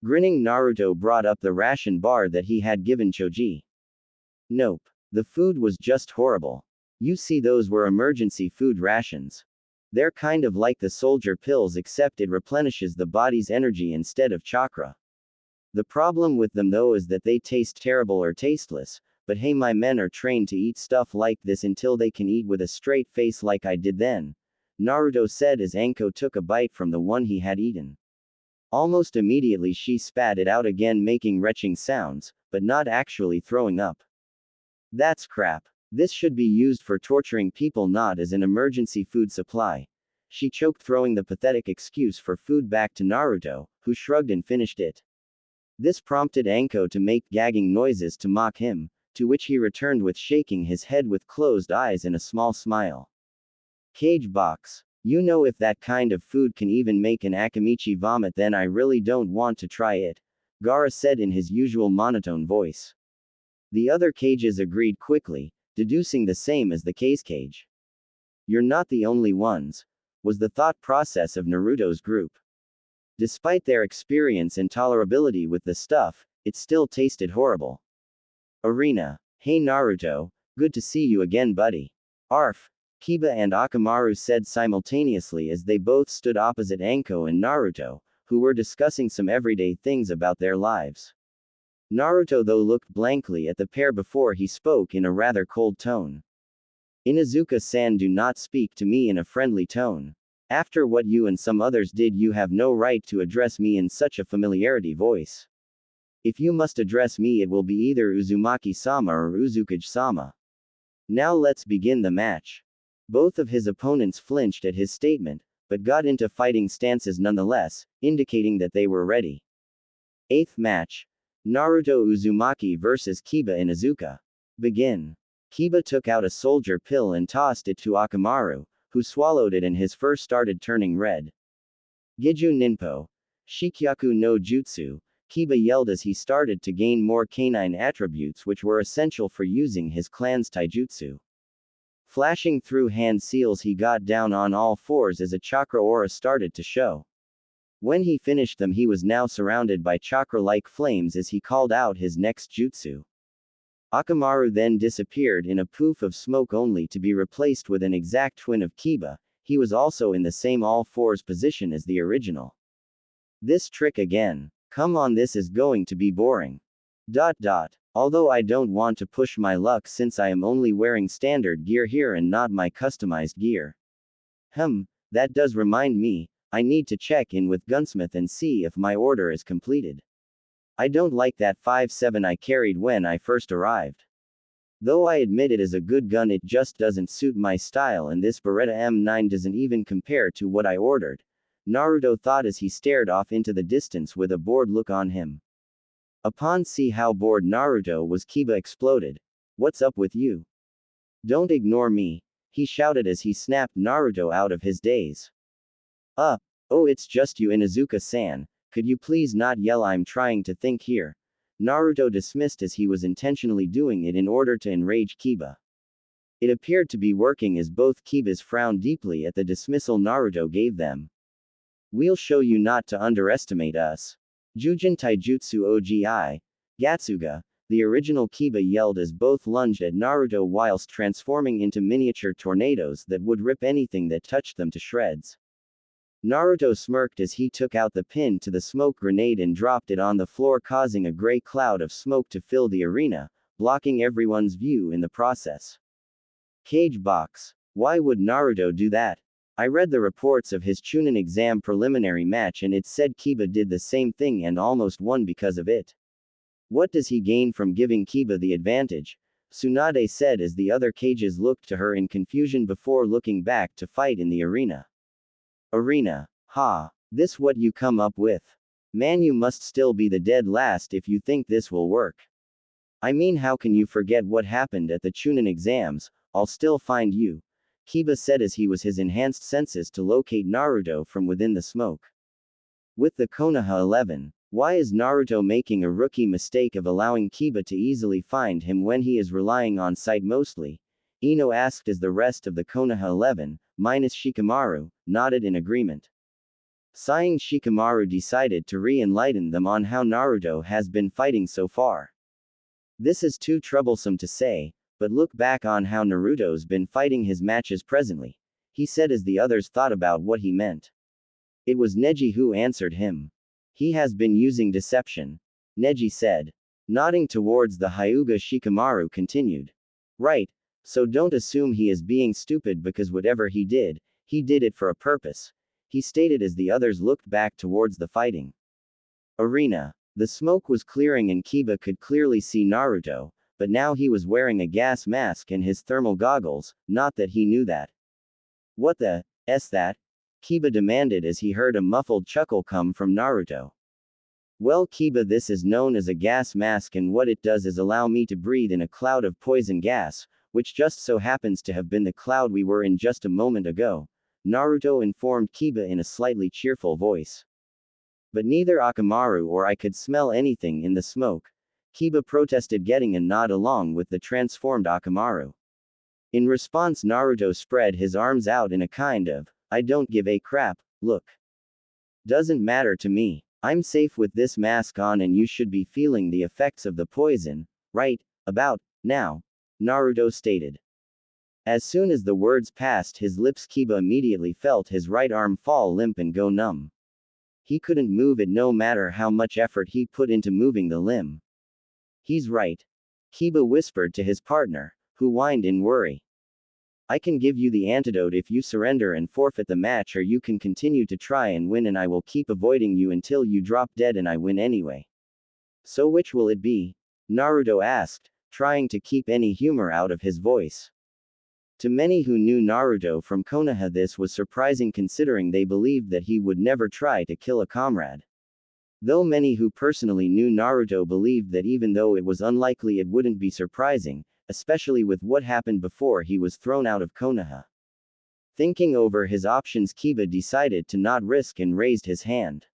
Grinning, Naruto brought up the ration bar that he had given Choji. Nope. The food was just horrible. You see, those were emergency food rations. They're kind of like the soldier pills, except it replenishes the body's energy instead of chakra. The problem with them, though, is that they taste terrible or tasteless, but hey, my men are trained to eat stuff like this until they can eat with a straight face like I did then, Naruto said as Anko took a bite from the one he had eaten. Almost immediately she spat it out again, making retching sounds, but not actually throwing up. That's crap. This should be used for torturing people, not as an emergency food supply. She choked, throwing the pathetic excuse for food back to Naruto, who shrugged and finished it. This prompted Anko to make gagging noises to mock him, to which he returned with shaking his head with closed eyes and a small smile. Cage box. You know, if that kind of food can even make an Akamichi vomit, then I really don't want to try it, Gaara said in his usual monotone voice. The other cages agreed quickly, deducing the same as the cage. You're not the only ones, was the thought process of Naruto's group. Despite their experience and tolerability with the stuff, it still tasted horrible. Arena. Hey Naruto, good to see you again buddy. Arf. Kiba and Akamaru said simultaneously as they both stood opposite Anko and Naruto, who were discussing some everyday things about their lives. Naruto though looked blankly at the pair before he spoke in a rather cold tone. Inuzuka-san, do not speak to me in a friendly tone. After what you and some others did, you have no right to address me in such a familiarity voice. If you must address me, it will be either Uzumaki-sama or Uzukage-sama. Now let's begin the match. Both of his opponents flinched at his statement, but got into fighting stances nonetheless, indicating that they were ready. 8th match. Naruto Uzumaki vs Kiba Inuzuka. Begin. Kiba took out a soldier pill and tossed it to Akamaru, who swallowed it and his fur started turning red. Giju Ninpo. Shikyaku no Jutsu, Kiba yelled as he started to gain more canine attributes which were essential for using his clan's taijutsu. Flashing through hand seals, he got down on all fours as a chakra aura started to show. When he finished them, he was now surrounded by chakra-like flames as he called out his next jutsu. Akamaru then disappeared in a poof of smoke only to be replaced with an exact twin of Kiba. He was also in the same all-fours position as the original. This trick again. Come on, this is going to be boring. Although I don't want to push my luck since I am only wearing standard gear here and not my customized gear. That does remind me, I need to check in with Gunsmith and see if my order is completed. I don't like that 5.7 I carried when I first arrived. Though I admit it is a good gun, it just doesn't suit my style, and this Beretta M9 doesn't even compare to what I ordered. Naruto thought as he stared off into the distance with a bored look on him. Upon see how bored Naruto was, Kiba exploded. What's up with you? Don't ignore me, he shouted as he snapped Naruto out of his daze. Oh, it's just you, Inuzuka-san, could you please not yell? I'm trying to think here. Naruto dismissed as he was intentionally doing it in order to enrage Kiba. It appeared to be working as both Kibas frowned deeply at the dismissal Naruto gave them. We'll show you not to underestimate us. Jujin Taijutsu Ogi. Gatsuga, the original Kiba yelled as both lunged at Naruto whilst transforming into miniature tornadoes that would rip anything that touched them to shreds. Naruto smirked as he took out the pin to the smoke grenade and dropped it on the floor, causing a gray cloud of smoke to fill the arena, blocking everyone's view in the process. Cage box. Why would Naruto do that? I read the reports of his Chunin exam preliminary match and it said Kiba did the same thing and almost won because of it. What does he gain from giving Kiba the advantage? Tsunade said as the other cages looked to her in confusion before looking back to fight in the arena. This what you come up with? Man, you must still be the dead last if you think this will work. I mean, how can you forget what happened at the Chunin exams? I'll still find you, Kiba said as he used his enhanced senses to locate Naruto from within the smoke. With the Konoha 11, why is Naruto making a rookie mistake of allowing Kiba to easily find him when he is relying on sight mostly? Ino asked as the rest of the Konoha 11, minus Shikamaru, nodded in agreement. Sighing, Shikamaru decided to re-enlighten them on how Naruto has been fighting so far. This is too troublesome to say, but look back on how Naruto's been fighting his matches presently, he said as the others thought about what he meant. It was Neji who answered him. He has been using deception, Neji said. Nodding towards the Hyuga, Shikamaru continued. Right, so don't assume he is being stupid because whatever he did it for a purpose, he stated as the others looked back towards the fighting arena. The smoke was clearing and Kiba could clearly see Naruto, but now he was wearing a gas mask and his thermal goggles, not that he knew that. What the s that? Kiba demanded as he heard a muffled chuckle come from Naruto. Well, Kiba, this is known as a gas mask and what it does is allow me to breathe in a cloud of poison gas, which just so happens to have been the cloud we were in just a moment ago, Naruto informed Kiba in a slightly cheerful voice. But neither Akamaru or I could smell anything in the smoke, Kiba protested, getting a nod along with the transformed Akamaru. In response, Naruto spread his arms out in a kind of, I don't give a crap, look. Doesn't matter to me. I'm safe with this mask on and you should be feeling the effects of the poison, right, about, now, Naruto stated. As soon as the words passed his lips, Kiba immediately felt his right arm fall limp and go numb. He couldn't move it no matter how much effort he put into moving the limb. He's right. Kiba whispered to his partner, who whined in worry. I can give you the antidote if you surrender and forfeit the match, or you can continue to try and win and I will keep avoiding you until you drop dead and I win anyway. So which will it be? Naruto asked, trying to keep any humor out of his voice. To many who knew Naruto from Konoha, this was surprising considering they believed that he would never try to kill a comrade. Though many who personally knew Naruto believed that even though it was unlikely, it wouldn't be surprising, especially with what happened before he was thrown out of Konoha. Thinking over his options, Kiba decided to not risk and raised his hand.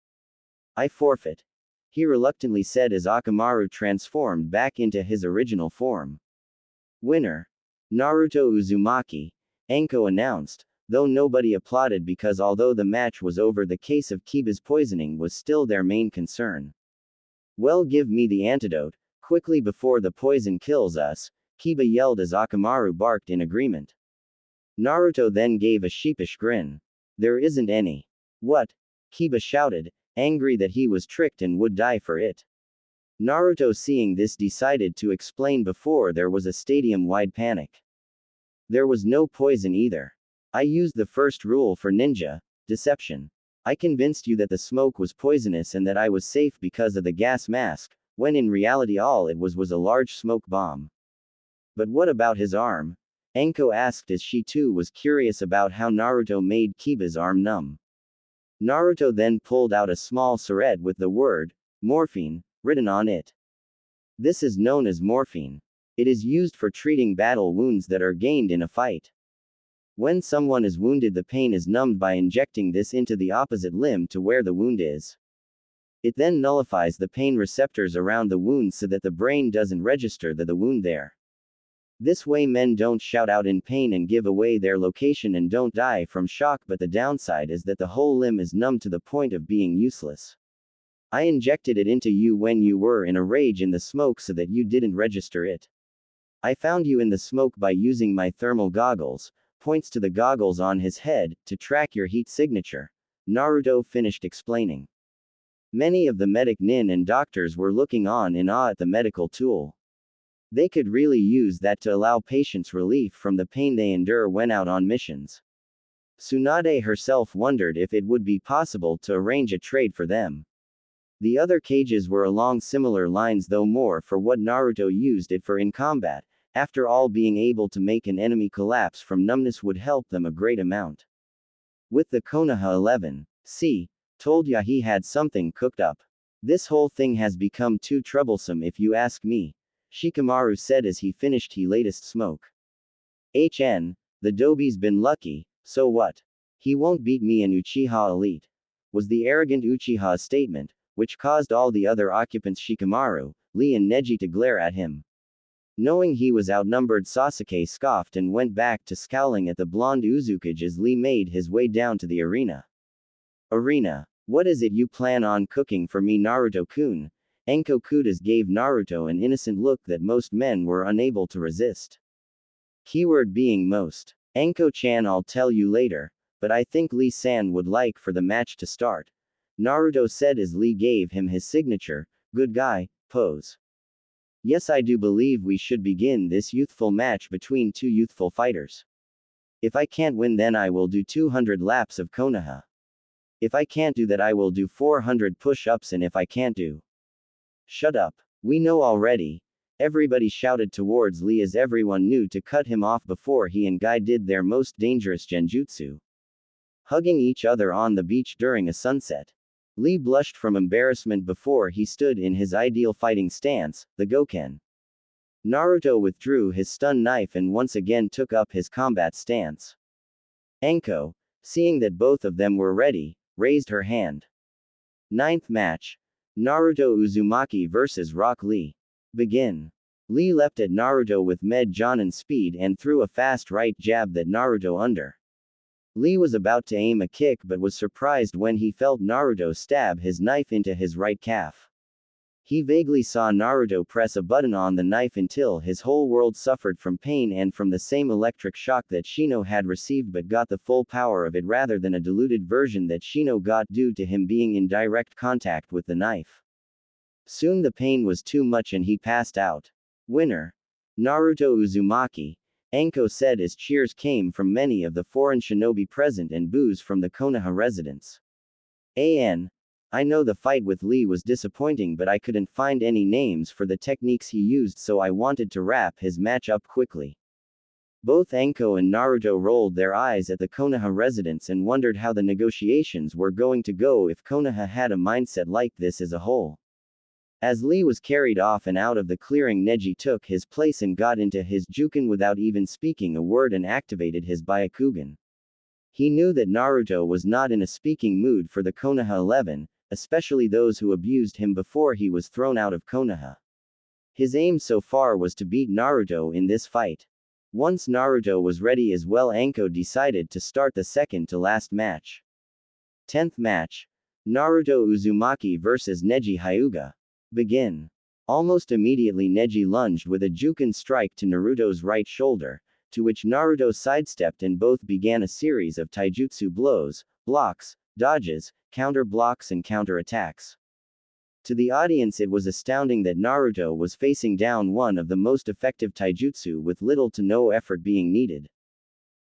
I forfeit. He reluctantly said as Akamaru transformed back into his original form. Winner. Naruto Uzumaki, Anko announced, though nobody applauded because although the match was over, the case of Kiba's poisoning was still their main concern. Well, give me the antidote, quickly before the poison kills us, Kiba yelled as Akamaru barked in agreement. Naruto then gave a sheepish grin. There isn't any. What? Kiba shouted, angry that he was tricked and would die for it. Naruto, seeing this, decided to explain before there was a stadium-wide panic. There was no poison either. I used the first rule for ninja, deception. I convinced you that the smoke was poisonous and that I was safe because of the gas mask, when in reality all it was a large smoke bomb. But what about his arm? Anko asked as she too was curious about how Naruto made Kiba's arm numb. Naruto then pulled out a small syringe with the word, morphine, written on it. This is known as morphine. It is used for treating battle wounds that are gained in a fight. When someone is wounded, the pain is numbed by injecting this into the opposite limb to where the wound is. It then nullifies the pain receptors around the wound so that the brain doesn't register the wound there. This way men don't shout out in pain and give away their location and don't die from shock, but the downside is that the whole limb is numb to the point of being useless. I injected it into you when you were in a rage in the smoke so that you didn't register it. I found you in the smoke by using my thermal goggles, points to the goggles on his head, to track your heat signature. Naruto finished explaining. Many of the medic nin and doctors were looking on in awe at the medical tool. They could really use that to allow patients relief from the pain they endure when out on missions. Tsunade herself wondered if it would be possible to arrange a trade for them. The other cages were along similar lines, though more for what Naruto used it for in combat. After all, being able to make an enemy collapse from numbness would help them a great amount. With the Konoha 11, see, told ya he had something cooked up. This whole thing has become too troublesome if you ask me, Shikamaru said as he finished his latest smoke. The Dobi's been lucky, so what? He won't beat me in Uchiha Elite, was the arrogant Uchiha's statement, which caused all the other occupants Shikamaru, Lee and Neji to glare at him. Knowing he was outnumbered, Sasuke scoffed and went back to scowling at the blonde Uzukage as Lee made his way down to the arena. What is it you plan on cooking for me, Naruto-kun? Enko Kudas gave Naruto an innocent look that most men were unable to resist. Keyword being most. Enko-chan, I'll tell you later, but I think Lee-san would like for the match to start. Naruto said as Lee gave him his signature, good guy, pose. Yes, I do believe we should begin this youthful match between two youthful fighters. If I can't win, then I will do 200 laps of Konoha. If I can't do that, I will do 400 push-ups, and if I can't do... Shut up. We know already. Everybody shouted towards Lee as everyone knew to cut him off before he and Guy did their most dangerous genjutsu. Hugging each other on the beach during a sunset. Lee blushed from embarrassment before he stood in his ideal fighting stance, the Goken. Naruto withdrew his stun knife and once again took up his combat stance. Enko, seeing that both of them were ready, raised her hand. Ninth match. Naruto Uzumaki vs Rock Lee. Begin. Lee leapt at Naruto with Med Jonin speed and threw a fast right jab that Naruto under. Lee was about to aim a kick but was surprised when he felt Naruto stab his knife into his right calf. He vaguely saw Naruto press a button on the knife until his whole world suffered from pain and from the same electric shock that Shino had received, but got the full power of it rather than a diluted version that Shino got due to him being in direct contact with the knife. Soon the pain was too much and he passed out. Winner. Naruto Uzumaki, Anko said as cheers came from many of the foreign shinobi present and boos from the Konoha residents. I know the fight with Lee was disappointing, but I couldn't find any names for the techniques he used, so I wanted to wrap his match up quickly. Both Anko and Naruto rolled their eyes at the Konoha residents and wondered how the negotiations were going to go if Konoha had a mindset like this as a whole. As Lee was carried off and out of the clearing, Neji took his place and got into his Juken without even speaking a word and activated his Byakugan. He knew that Naruto was not in a speaking mood for the Konoha 11, especially those who abused him before he was thrown out of Konoha. His aim so far was to beat Naruto in this fight. Once Naruto was ready as well, Anko decided to start the second to last match. 10th match. Naruto Uzumaki vs Neji Hyuga. Begin. Almost immediately Neji lunged with a Juken strike to Naruto's right shoulder, to which Naruto sidestepped and both began a series of taijutsu blows, blocks, dodges, counter blocks and counter attacks. To the audience it was astounding that Naruto was facing down one of the most effective taijutsu with little to no effort being needed.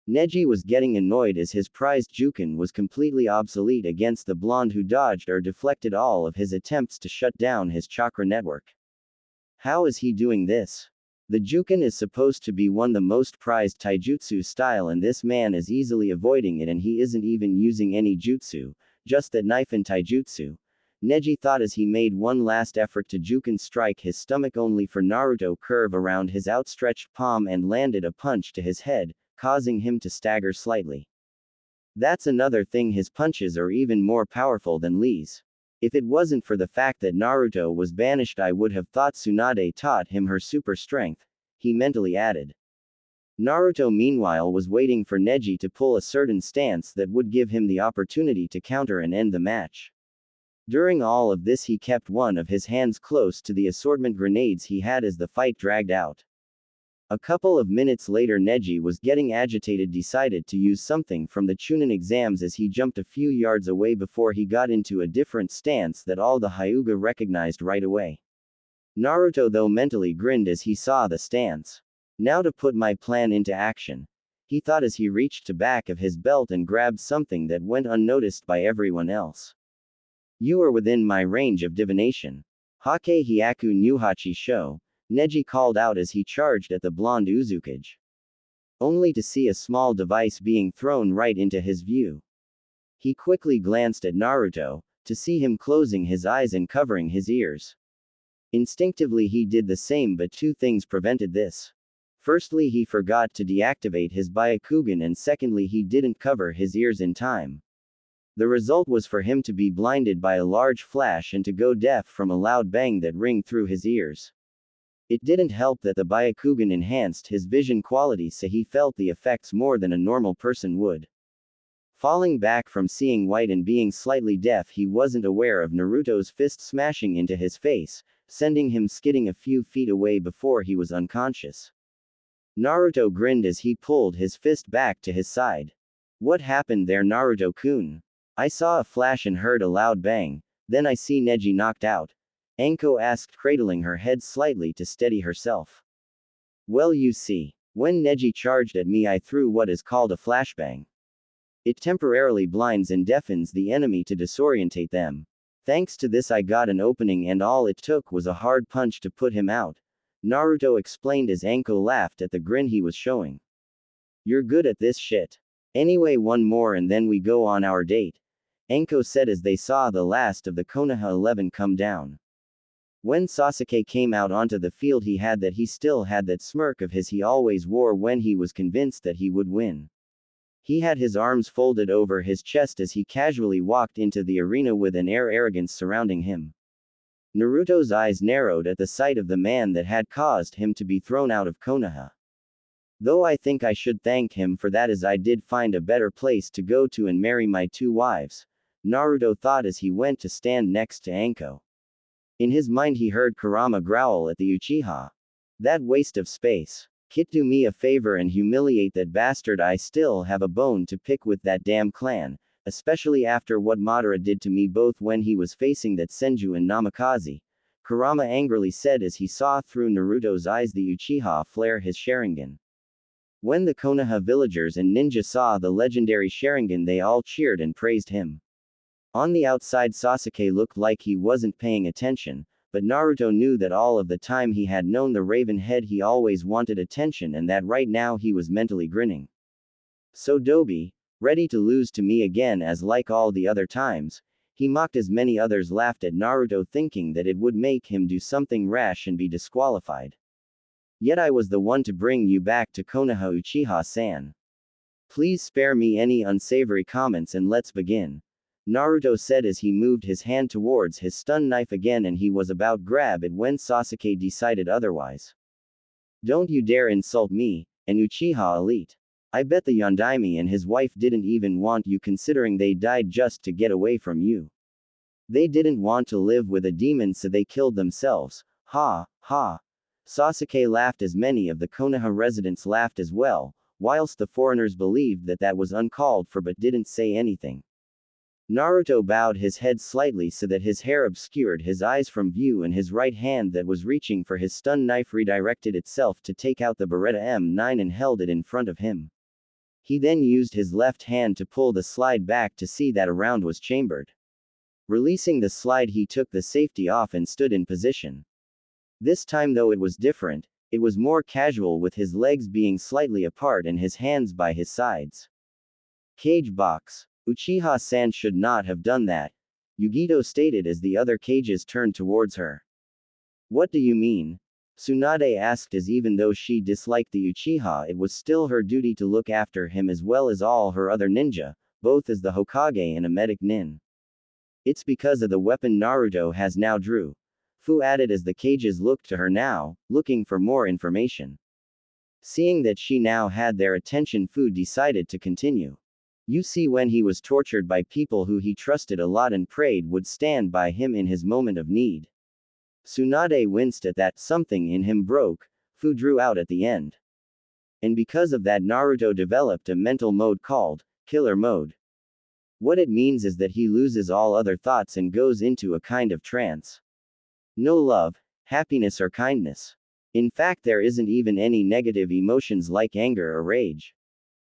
Neji was getting annoyed as his prized Juken was completely obsolete against the blonde who dodged or deflected all of his attempts to shut down his chakra network. How is he doing this? The Juken is supposed to be one the most prized taijutsu style and this man is easily avoiding it and he isn't even using any jutsu, just that knife and taijutsu. Neji thought as he made one last effort to Juken strike his stomach only for Naruto curve around his outstretched palm and landed a punch to his head, causing him to stagger slightly. That's another thing, his punches are even more powerful than Lee's. If it wasn't for the fact that Naruto was banished I would have thought Tsunade taught him her super strength, he mentally added. Naruto meanwhile was waiting for Neji to pull a certain stance that would give him the opportunity to counter and end the match. During all of this he kept one of his hands close to the assortment grenades he had as the fight dragged out. A couple of minutes later Neji was getting agitated, decided to use something from the Chunin exams as he jumped a few yards away before he got into a different stance that all the Hyuga recognized right away. Naruto though mentally grinned as he saw the stance. Now to put my plan into action, he thought as he reached to back of his belt and grabbed something that went unnoticed by everyone else. You are within my range of divination. Hake Hyaku Nuhachi Sho, Neji called out as he charged at the blonde Uzukage. Only to see a small device being thrown right into his view. He quickly glanced at Naruto, to see him closing his eyes and covering his ears. Instinctively he did the same, but two things prevented this. Firstly, he forgot to deactivate his Byakugan and secondly he didn't cover his ears in time. The result was for him to be blinded by a large flash and to go deaf from a loud bang that rang through his ears. It didn't help that the Byakugan enhanced his vision quality so he felt the effects more than a normal person would. Falling back from seeing white and being slightly deaf, he wasn't aware of Naruto's fist smashing into his face, sending him skidding a few feet away before he was unconscious. Naruto grinned as he pulled his fist back to his side. What happened there, Naruto-kun? I saw a flash and heard a loud bang, then I see Neji knocked out. Anko asked, cradling her head slightly to steady herself. Well, you see, when Neji charged at me I threw what is called a flashbang. It temporarily blinds and deafens the enemy to disorientate them. Thanks to this I got an opening and all it took was a hard punch to put him out, Naruto explained as Anko laughed at the grin he was showing. You're good at this shit. Anyway, one more and then we go on our date, Anko said as they saw the last of the Konoha 11 come down. When Sasuke came out onto the field he still had that smirk of his he always wore when he was convinced that he would win. He had his arms folded over his chest as he casually walked into the arena with an air arrogance surrounding him. Naruto's eyes narrowed at the sight of the man that had caused him to be thrown out of Konoha. Though I think I should thank him for that, as I did find a better place to go to and marry my two wives, Naruto thought as he went to stand next to Anko. In his mind he heard Kurama growl at the Uchiha. That waste of space. Kit, do me a favor and humiliate that bastard. I still have a bone to pick with that damn clan, especially after what Madara did to me both when he was facing that Senju and Namikaze. Kurama angrily said as he saw through Naruto's eyes the Uchiha flare his Sharingan. When the Konoha villagers and ninja saw the legendary Sharingan, they all cheered and praised him. On the outside, Sasuke looked like he wasn't paying attention, but Naruto knew that all of the time he had known the Raven Head he always wanted attention, and that right now he was mentally grinning. So Dobi, ready to lose to me again, as like all the other times, he mocked as many others laughed at Naruto, thinking that it would make him do something rash and be disqualified. Yet I was the one to bring you back to Konoha, Uchiha-san. Please spare me any unsavory comments and let's begin. Naruto said as he moved his hand towards his stun knife again, and he was about grab it when Sasuke decided otherwise. Don't you dare insult me, an Uchiha elite. I bet the Yondaime and his wife didn't even want you, considering they died just to get away from you. They didn't want to live with a demon, so they killed themselves. Ha, ha. Sasuke laughed as many of the Konoha residents laughed as well, whilst the foreigners believed that that was uncalled for but didn't say anything. Naruto bowed his head slightly so that his hair obscured his eyes from view, and his right hand that was reaching for his stun knife redirected itself to take out the Beretta M9 and held it in front of him. He then used his left hand to pull the slide back to see that a round was chambered. Releasing the slide, he took the safety off and stood in position. This time though it was different, it was more casual, with his legs being slightly apart and his hands by his sides. Cage box. Uchiha-san should not have done that, Yugito stated as the other cages turned towards her. What do you mean? Tsunade asked, as even though she disliked the Uchiha, it was still her duty to look after him as well as all her other ninja, both as the Hokage and a medic nin. It's because of the weapon Naruto has now, drew. Fu added as the cages looked to her now, looking for more information. Seeing that she now had their attention, Fu decided to continue. You see, when he was tortured by people who he trusted a lot and prayed would stand by him in his moment of need. Tsunade winced at that. Something in him broke, Fu drew out at the end. And because of that, Naruto developed a mental mode called killer mode. What it means is that he loses all other thoughts and goes into a kind of trance. No love, happiness or kindness. In fact, there isn't even any negative emotions like anger or rage.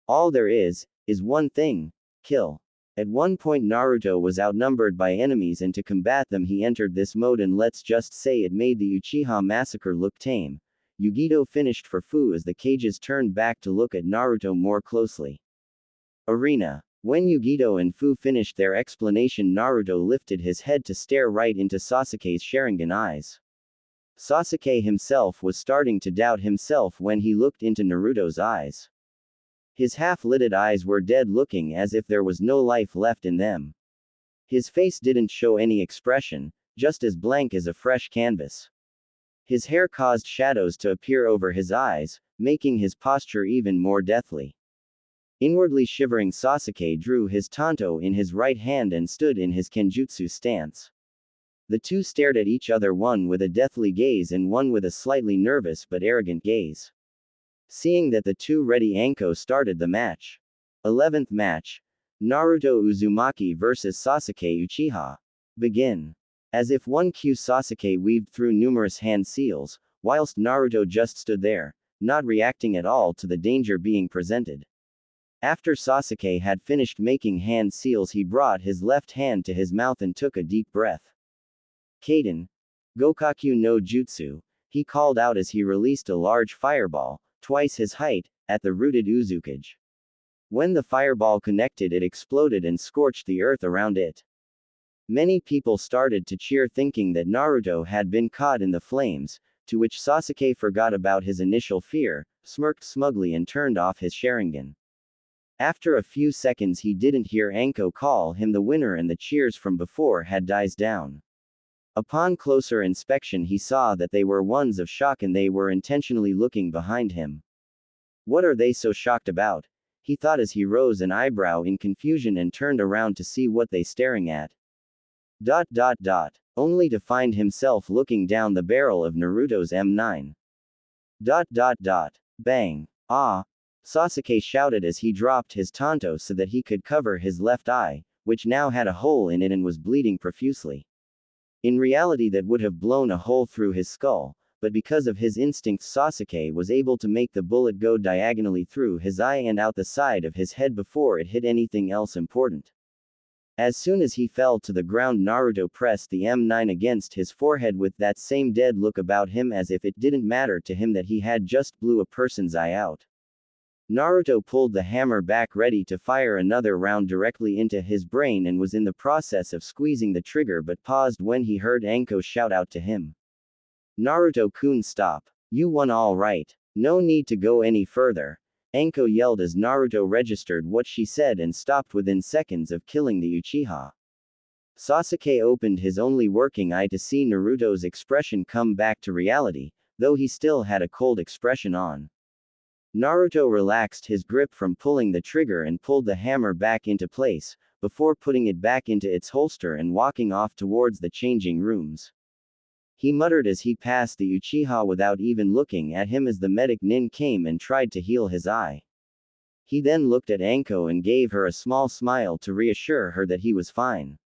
All there is one thing: kill. At one point Naruto was outnumbered by enemies, and to combat them he entered this mode, and let's just say it made the Uchiha massacre look tame. Yugito finished for Fu as the cages turned back to look at Naruto more closely. Arena. When Yugito and Fu finished their explanation, Naruto lifted his head to stare right into Sasuke's Sharingan eyes. Sasuke himself was starting to doubt himself when he looked into Naruto's eyes. His half-lidded eyes were dead-looking, as if there was no life left in them. His face didn't show any expression, just as blank as a fresh canvas. His hair caused shadows to appear over his eyes, making his posture even more deathly. Inwardly shivering, Sasuke drew his tanto in his right hand and stood in his kenjutsu stance. The two stared at each other, one with a deathly gaze and one with a slightly nervous but arrogant gaze. Seeing that the two ready, Anko started the match. 11th match. Naruto Uzumaki vs Sasuke Uchiha. Begin. As if one cue, Sasuke weaved through numerous hand seals, whilst Naruto just stood there, not reacting at all to the danger being presented. After Sasuke had finished making hand seals, he brought his left hand to his mouth and took a deep breath. Kaden. Gokaku no Jutsu, he called out as he released a large fireball, twice his height, at the rooted Uzukage. When the fireball connected, it exploded and scorched the earth around it. Many people started to cheer, thinking that Naruto had been caught in the flames, to which Sasuke forgot about his initial fear, smirked smugly and turned off his Sharingan. After a few seconds he didn't hear Anko call him the winner, and the cheers from before had died down. Upon closer inspection he saw that they were ones of shock, and they were intentionally looking behind him. What are they so shocked about? He thought as he rose an eyebrow in confusion and turned around to see what they staring at. Only to find himself looking down the barrel of Naruto's M9. Bang. Ah! Sasuke shouted as he dropped his tanto so that he could cover his left eye, which now had a hole in it and was bleeding profusely. In reality, that would have blown a hole through his skull, but because of his instincts, Sasuke was able to make the bullet go diagonally through his eye and out the side of his head before it hit anything else important. As soon as he fell to the ground, Naruto pressed the M9 against his forehead with that same dead look about him as if it didn't matter to him that he had just blew a person's eye out. Naruto pulled the hammer back ready to fire another round directly into his brain and was in the process of squeezing the trigger but paused when he heard Anko shout out to him. Naruto-kun, stop. You won all right. No need to go any further. Anko yelled as Naruto registered what she said and stopped within seconds of killing the Uchiha. Sasuke opened his only working eye to see Naruto's expression come back to reality, though he still had a cold expression on. Naruto relaxed his grip from pulling the trigger and pulled the hammer back into place, before putting it back into its holster and walking off towards the changing rooms. He muttered as he passed the Uchiha without even looking at him as the medic Nin came and tried to heal his eye. He then looked at Anko and gave her a small smile to reassure her that he was fine.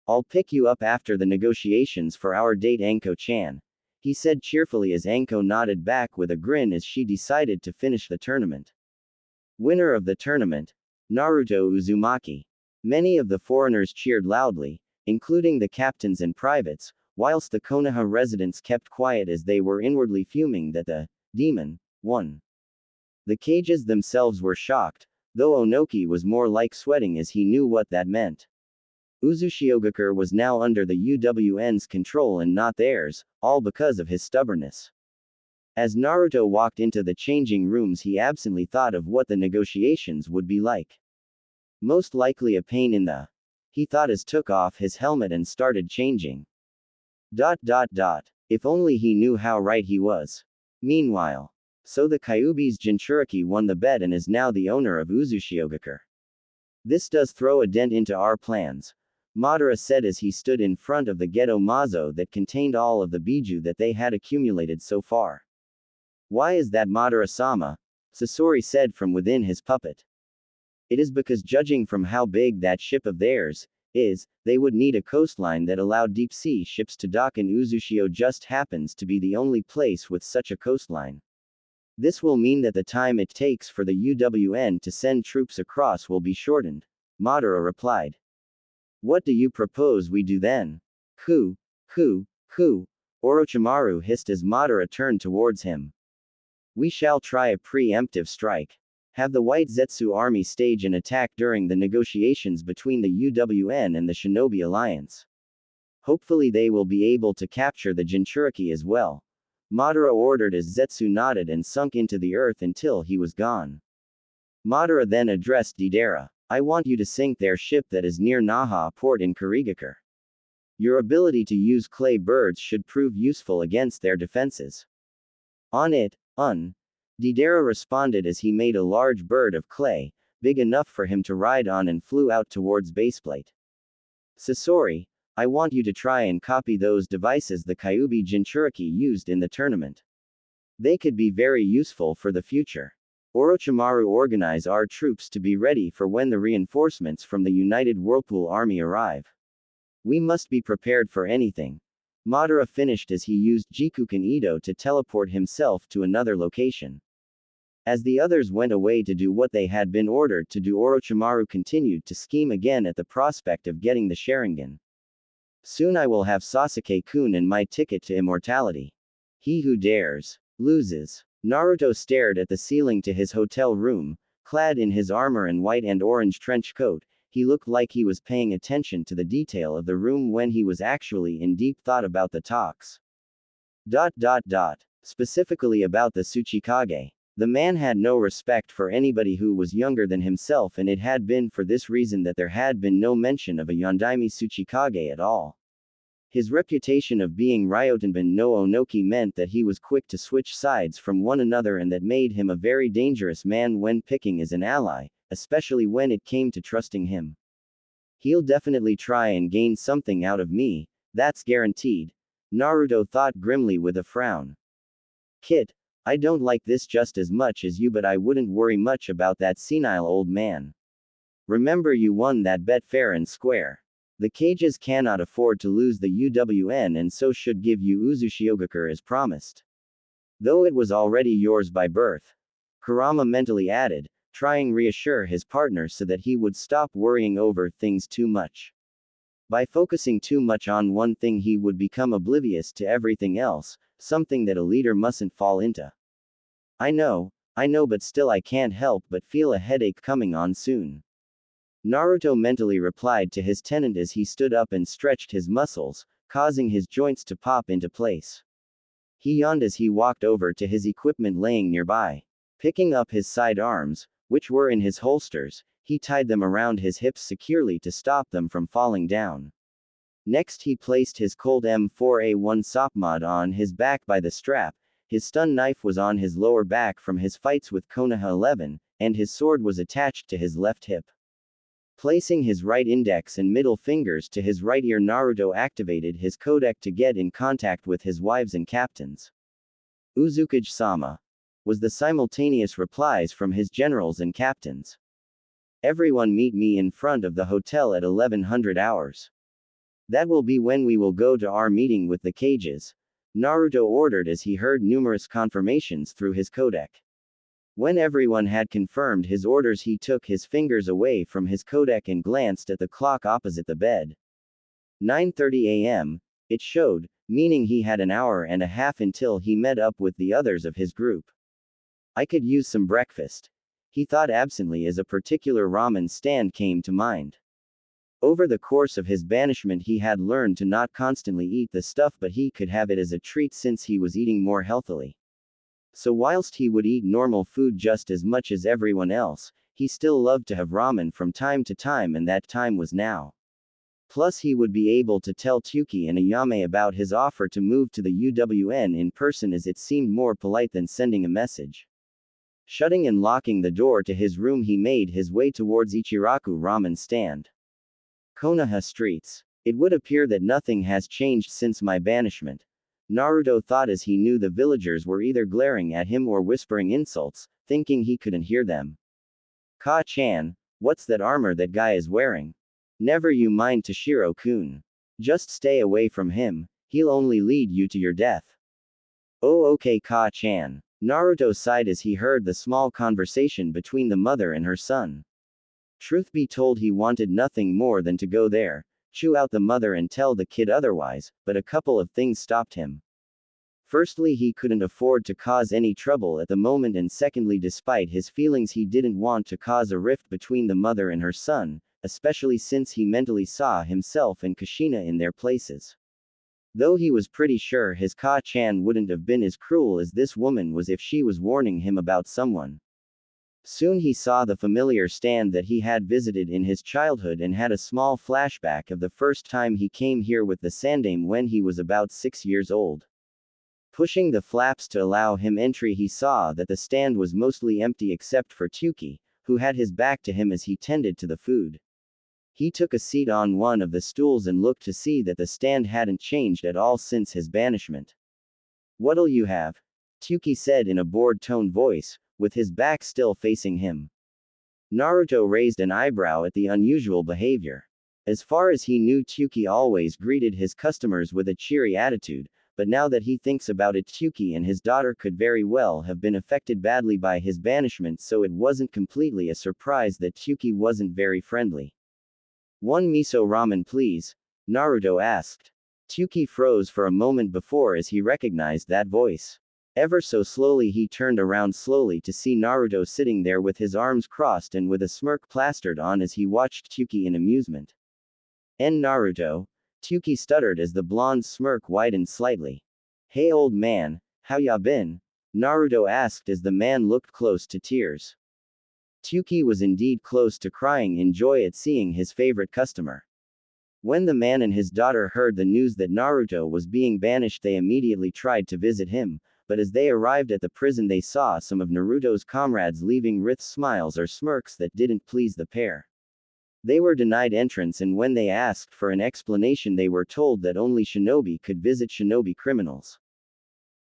I'll pick you up after the negotiations for our date, Anko-chan, he said cheerfully as Anko nodded back with a grin as she decided to finish the tournament. Winner of the tournament, Naruto Uzumaki. Many of the foreigners cheered loudly, including the captains and privates, whilst the Konoha residents kept quiet as they were inwardly fuming that the demon won. The Kages themselves were shocked, though Onoki was more like sweating as he knew what that meant. Uzushiogakure was now under the UWN's control and not theirs, all because of his stubbornness. As Naruto walked into the changing rooms, he absently thought of what the negotiations would be like. Most likely a pain in the, he thought as took off his helmet and started changing. If only he knew how right he was. Meanwhile, so the Kyuubi's Jinchuriki won the bet and is now the owner of Uzushiogakure. This does throw a dent into our plans, Madara said as he stood in front of the Geto Mazo that contained all of the biju that they had accumulated so far. Why is that, Madara-sama? Sasori said from within his puppet. It is because judging from how big that ship of theirs is, they would need a coastline that allowed deep-sea ships to dock, and Uzushio just happens to be the only place with such a coastline. This will mean that the time it takes for the UWN to send troops across will be shortened, Madara replied. What do you propose we do then? Orochimaru hissed as Madara turned towards him. We shall try a preemptive strike. Have the White Zetsu army stage an attack during the negotiations between the UWN and the Shinobi Alliance. Hopefully they will be able to capture the Jinchuriki as well, Madara ordered as Zetsu nodded and sunk into the earth until he was gone. Madara then addressed Deidara. I want you to sink their ship that is near Naha port in Kurigakure. Your ability to use clay birds should prove useful against their defenses. On it, Deidara responded as he made a large bird of clay, big enough for him to ride on, and flew out towards baseplate. Sasori, I want you to try and copy those devices the Kyuubi Jinchuriki used in the tournament. They could be very useful for the future. Orochimaru, organize our troops to be ready for when the reinforcements from the United Whirlpool Army arrive. We must be prepared for anything. Madara finished as he used Jikuken Ito to teleport himself to another location. As the others went away to do what they had been ordered to do, Orochimaru continued to scheme again at the prospect of getting the Sharingan. Soon I will have Sasuke-kun and my ticket to immortality. He who dares, loses. Naruto stared at the ceiling to his hotel room, clad in his armor and white and orange trench coat. He looked like he was paying attention to the detail of the room when he was actually in deep thought about the talks. Specifically about the Tsuchikage. The man had no respect for anybody who was younger than himself, and it had been for this reason that there had been no mention of a Yondaime Tsuchikage at all. His reputation of being Ryotenbin no Onoki meant that he was quick to switch sides from one another, and that made him a very dangerous man when picking as an ally, especially when it came to trusting him. He'll definitely try and gain something out of me, that's guaranteed, Naruto thought grimly with a frown. Kid, I don't like this just as much as you, but I wouldn't worry much about that senile old man. Remember, you won that bet fair and square. The cages cannot afford to lose the UWN, and so should give you Uzushiogakure as promised. Though it was already yours by birth. Kurama mentally added, trying to reassure his partner so that he would stop worrying over things too much. By focusing too much on one thing, he would become oblivious to everything else, something that a leader mustn't fall into. I know, but still I can't help but feel a headache coming on soon. Naruto mentally replied to his tenant as he stood up and stretched his muscles, causing his joints to pop into place. He yawned as he walked over to his equipment laying nearby. Picking up his sidearms, which were in his holsters, he tied them around his hips securely to stop them from falling down. Next, he placed his Colt M4A1 Sopmod on his back by the strap. His stun knife was on his lower back from his fights with Konoha 11, and his sword was attached to his left hip. Placing his right index and middle fingers to his right ear, Naruto activated his codec to get in contact with his wives and captains. Uzukage-sama, was the simultaneous replies from his generals and captains. Everyone meet me in front of the hotel at 1100 hours. That will be when we will go to our meeting with the cages, Naruto ordered as he heard numerous confirmations through his codec. When everyone had confirmed his orders, he took his fingers away from his codec and glanced at the clock opposite the bed. 9:30 a.m., it showed, meaning he had an hour and a half until he met up with the others of his group. I could use some breakfast, he thought absently as a particular ramen stand came to mind. Over the course of his banishment, he had learned to not constantly eat the stuff, but he could have it as a treat since he was eating more healthily. So whilst he would eat normal food just as much as everyone else, he still loved to have ramen from time to time, and that time was now. Plus, he would be able to tell Tsuki and Ayame about his offer to move to the UWN in person, as it seemed more polite than sending a message. Shutting and locking the door to his room, he made his way towards Ichiraku ramen stand. Konoha streets. It would appear that nothing has changed since my banishment, Naruto thought as he knew the villagers were either glaring at him or whispering insults, thinking he couldn't hear them. Ka-chan, what's that armor that guy is wearing? Never you mind Toshiro-kun. Just stay away from him, he'll only lead you to your death. Oh okay Ka-chan. Naruto sighed as he heard the small conversation between the mother and her son. Truth be told, he wanted nothing more than to go there, chew out the mother and tell the kid otherwise, but a couple of things stopped him. Firstly, he couldn't afford to cause any trouble at the moment, and secondly, despite his feelings, he didn't want to cause a rift between the mother and her son, especially since he mentally saw himself and Kushina in their places. Though he was pretty sure his Ka-chan wouldn't have been as cruel as this woman was if she was warning him about someone. Soon he saw the familiar stand that he had visited in his childhood and had a small flashback of the first time he came here with the Sandame when he was about 6 years old. Pushing the flaps to allow him entry, he saw that the stand was mostly empty except for Tsuki, who had his back to him as he tended to the food. He took a seat on one of the stools and looked to see that the stand hadn't changed at all since his banishment. "What'll you have?" Tsuki said in a bored tone voice, with his back still facing him. Naruto raised an eyebrow at the unusual behavior. As far as he knew, Tsuki always greeted his customers with a cheery attitude, but now that he thinks about it, Tsuki and his daughter could very well have been affected badly by his banishment, so it wasn't completely a surprise that Tsuki wasn't very friendly. "One miso ramen please," Naruto asked. Tsuki froze for a moment before as he recognized that voice. Ever so slowly he turned around slowly to see Naruto sitting there with his arms crossed and with a smirk plastered on as he watched Tsuki in amusement. Naruto," Tsuki stuttered as the blonde smirk widened slightly. "Hey old man, how ya been?" Naruto asked as the man looked close to tears. Tsuki was indeed close to crying in joy at seeing his favorite customer. When the man and his daughter heard the news that Naruto was being banished, they immediately tried to visit him, but as they arrived at the prison they saw some of Naruto's comrades leaving writhed smiles or smirks that didn't please the pair. They were denied entrance, and when they asked for an explanation they were told that only shinobi could visit shinobi criminals.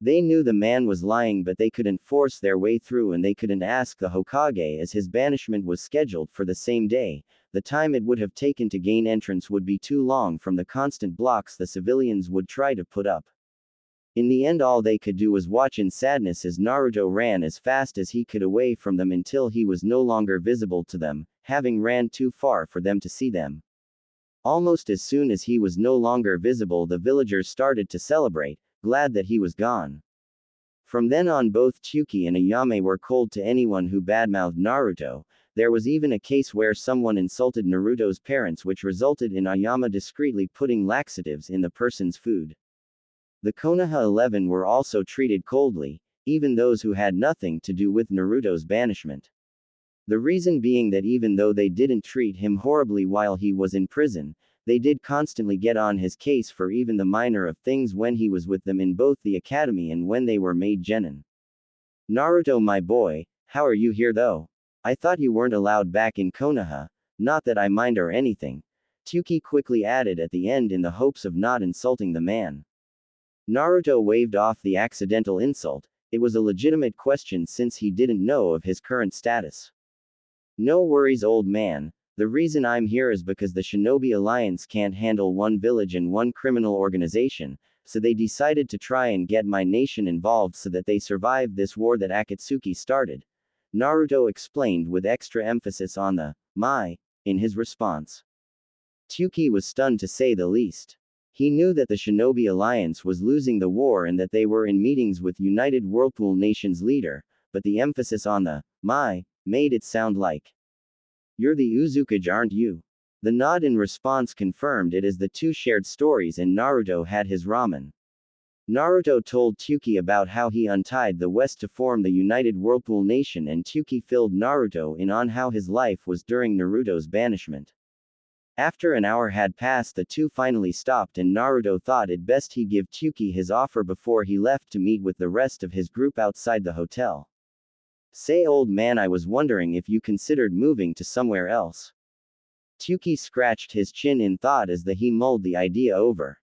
They knew the man was lying, but they couldn't force their way through and they couldn't ask the Hokage as his banishment was scheduled for the same day. The time it would have taken to gain entrance would be too long from the constant blocks the civilians would try to put up. In the end, all they could do was watch in sadness as Naruto ran as fast as he could away from them until he was no longer visible to them, having ran too far for them to see them. Almost as soon as he was no longer visible, the villagers started to celebrate, glad that he was gone. From then on, both Tsuki and Ayame were cold to anyone who badmouthed Naruto. There was even a case where someone insulted Naruto's parents, which resulted in Ayame discreetly putting laxatives in the person's food. The Konoha 11 were also treated coldly, even those who had nothing to do with Naruto's banishment. The reason being that even though they didn't treat him horribly while he was in prison, they did constantly get on his case for even the minor of things when he was with them in both the academy and when they were made genin. Naruto, my boy, how are you here though? I thought you weren't allowed back in Konoha. Not that I mind or anything, Tsuki quickly added at the end in the hopes of not insulting the man. Naruto waved off the accidental insult. It was a legitimate question since he didn't know of his current status. No worries, old man. The reason I'm here is because the Shinobi Alliance can't handle one village and one criminal organization, so they decided to try and get my nation involved so that they survive this war that Akatsuki started. Naruto explained with extra emphasis on the "my" in his response. Tsuki was stunned to say the least. He knew that the Shinobi Alliance was losing the war and that they were in meetings with United Whirlpool Nation's leader, but the emphasis on the "my" made it sound like, "You're the Uzukage, aren't you?" The nod in response confirmed it, as the two shared stories and Naruto had his ramen. Naruto told Tsuki about how he untied the West to form the United Whirlpool Nation, and Tsuki filled Naruto in on how his life was during Naruto's banishment. After an hour had passed, the two finally stopped and Naruto thought it best he give Tsuki his offer before he left to meet with the rest of his group outside the hotel. "Say, old man, I was wondering if you considered moving to somewhere else." Tsuki scratched his chin in thought as he mulled the idea over.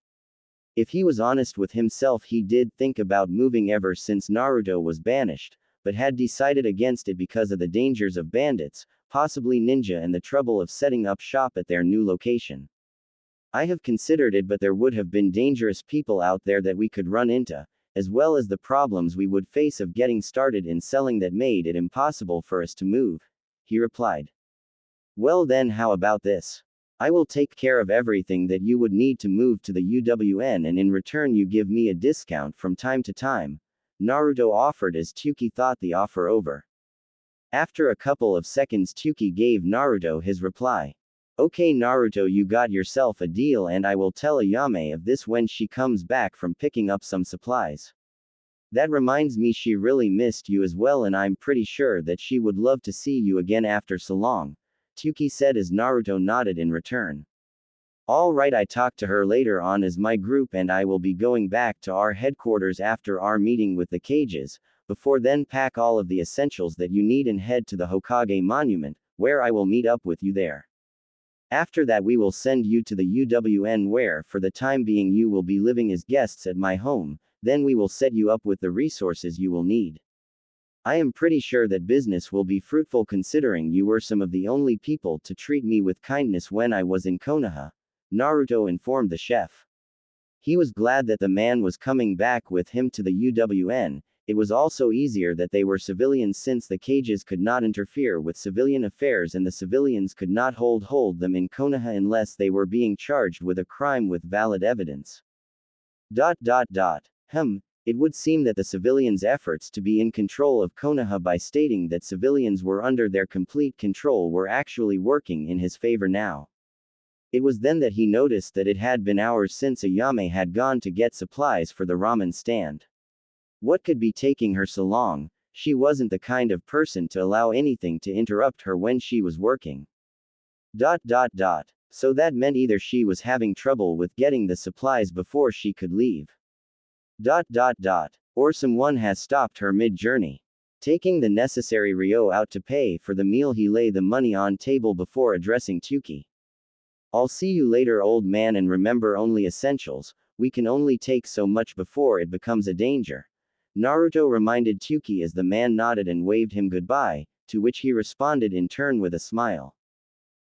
If he was honest with himself, he did think about moving ever since Naruto was banished, but had decided against it because of the dangers of bandits, possibly ninja, and the trouble of setting up shop at their new location. "I have considered it, but there would have been dangerous people out there that we could run into, as well as the problems we would face of getting started in selling that made it impossible for us to move," he replied. "Well then, how about this? I will take care of everything that you would need to move to the UWN, and in return you give me a discount from time to time," Naruto offered as Tsuki thought the offer over. After a couple of seconds, Tsuki gave Naruto his reply. "Okay Naruto, you got yourself a deal, and I will tell Ayame of this when she comes back from picking up some supplies. That reminds me, she really missed you as well, and I'm pretty sure that she would love to see you again after so long," Tsuki said as Naruto nodded in return. "All right, I talk to her later on as my group and I will be going back to our headquarters after our meeting with the Cages. Before then, pack all of the essentials that you need and head to the Hokage Monument, where I will meet up with you there. After that we will send you to the UWN, where for the time being you will be living as guests at my home, then we will set you up with the resources you will need. I am pretty sure that business will be fruitful considering you were some of the only people to treat me with kindness when I was in Konoha," Naruto informed the chef. He was glad that the man was coming back with him to the UWN. It was also easier that they were civilians since the Cages could not interfere with civilian affairs and the civilians could not hold them in Konoha unless they were being charged with a crime with valid evidence. It would seem that the civilians' efforts to be in control of Konoha by stating that civilians were under their complete control were actually working in his favor now. It was then that he noticed that it had been hours since Ayame had gone to get supplies for the ramen stand. What could be taking her so long? She wasn't the kind of person to allow anything to interrupt her when she was working. So that meant either she was having trouble with getting the supplies before she could leave. Or someone has stopped her mid-journey. Taking the necessary Ryo out to pay for the meal, he lay the money on table before addressing Tuki. I'll see you later, old man, and remember only essentials. We can only take so much before it becomes a danger. Naruto reminded Tuki as the man nodded and waved him goodbye, to which he responded in turn with a smile.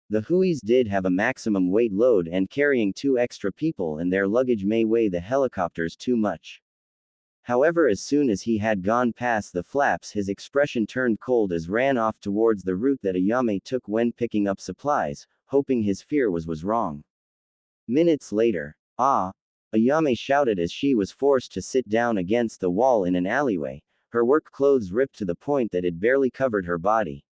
The Huis did have a maximum weight load, and carrying 2 extra people and their luggage may weigh the helicopters too much. However, as soon as he had gone past the flaps, his expression turned cold as ran off towards the route that Ayame took when picking up supplies, hoping his fear was wrong. Minutes later, Ayame shouted as she was forced to sit down against the wall in an alleyway, her work clothes ripped to the point that it barely covered her body.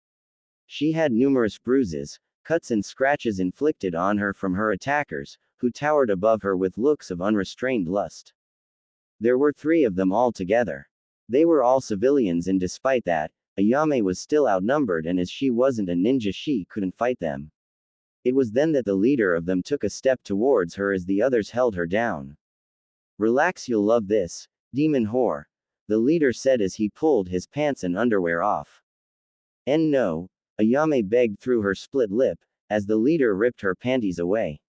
She had numerous bruises, cuts and scratches inflicted on her from her attackers, who towered above her with looks of unrestrained lust. There were 3 of them altogether. They were all civilians, and despite that, Ayame was still outnumbered, and as she wasn't a ninja, she couldn't fight them. It was then that the leader of them took a step towards her as the others held her down. Relax, you'll love this, demon whore, the leader said as he pulled his pants and underwear off. And no, Ayame begged through her split lip, as the leader ripped her panties away.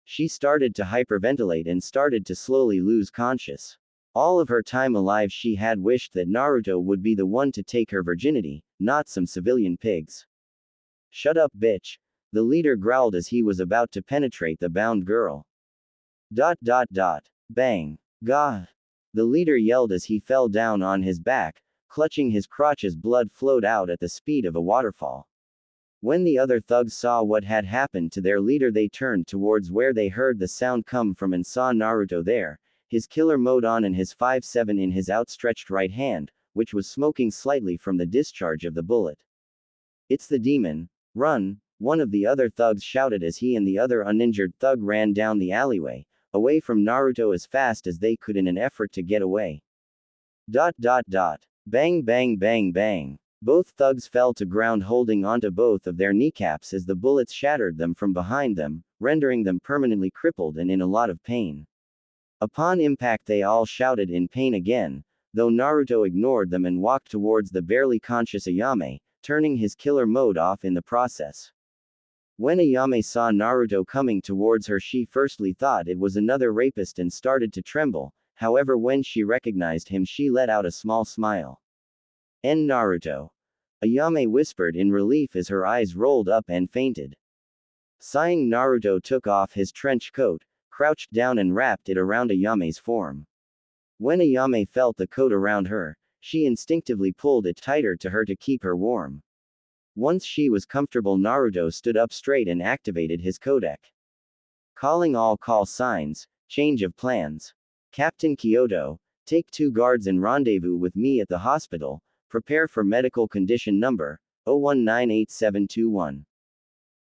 She started to hyperventilate and started to slowly lose conscious. All of her time alive she had wished that Naruto would be the one to take her virginity, not some civilian pigs. Shut up, bitch, the leader growled as he was about to penetrate the bound girl. Bang. Gah. The leader yelled as he fell down on his back, clutching his crotch as blood flowed out at the speed of a waterfall. When the other thugs saw what had happened to their leader, they turned towards where they heard the sound come from and saw Naruto there, his killer mode on and his 5-7 in his outstretched right hand, which was smoking slightly from the discharge of the bullet. It's the demon. Run, one of the other thugs shouted as he and the other uninjured thug ran down the alleyway, away from Naruto as fast as they could in an effort to get away. Bang bang bang bang. Both thugs fell to ground holding onto both of their kneecaps as the bullets shattered them from behind them, rendering them permanently crippled and in a lot of pain. Upon impact they all shouted in pain again, though Naruto ignored them and walked towards the barely conscious Ayame, turning his killer mode off in the process. When Ayame saw Naruto coming towards her, she firstly thought it was another rapist and started to tremble, however when she recognized him she let out a small smile. Naruto. Ayame whispered in relief as her eyes rolled up and fainted. Sighing, Naruto took off his trench coat, crouched down and wrapped it around Ayame's form. When Ayame felt the coat around her, she instinctively pulled it tighter to her to keep her warm. Once she was comfortable, Naruto stood up straight and activated his codec. Calling all call signs, change of plans. Captain Kyoto, take 2 guards and rendezvous with me at the hospital. Prepare for medical condition number 0198721.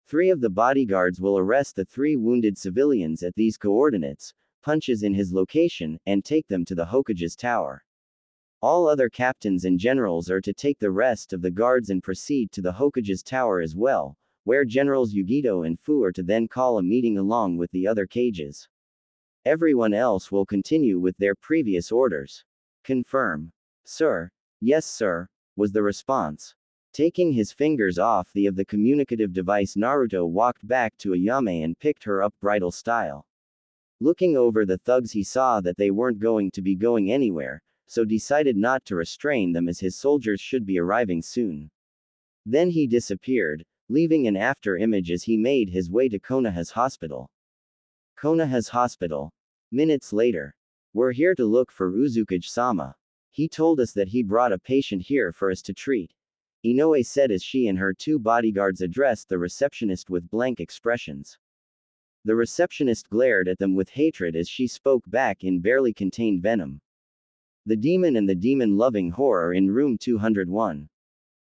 3 of the bodyguards will arrest the 3 wounded civilians at these coordinates, punches in his location, and take them to the Hokage's tower. All other captains and generals are to take the rest of the guards and proceed to the Hokage's tower as well, where Generals Yugito and Fu are to then call a meeting along with the other cages. Everyone else will continue with their previous orders. Confirm. Sir. Yes, sir, was the response. Taking his fingers off the communicative device, Naruto walked back to Ayame and picked her up bridal style. Looking over the thugs, he saw that they weren't going to be going anywhere, so decided not to restrain them as his soldiers should be arriving soon. Then he disappeared, leaving an after image as he made his way to Konoha's hospital. Konoha's hospital. Minutes later. We're here to look for Uzukage-sama. He told us that he brought a patient here for us to treat. Inoue said as she and her 2 bodyguards addressed the receptionist with blank expressions. The receptionist glared at them with hatred as she spoke back in barely contained venom. The demon and the demon-loving whore are in room 201.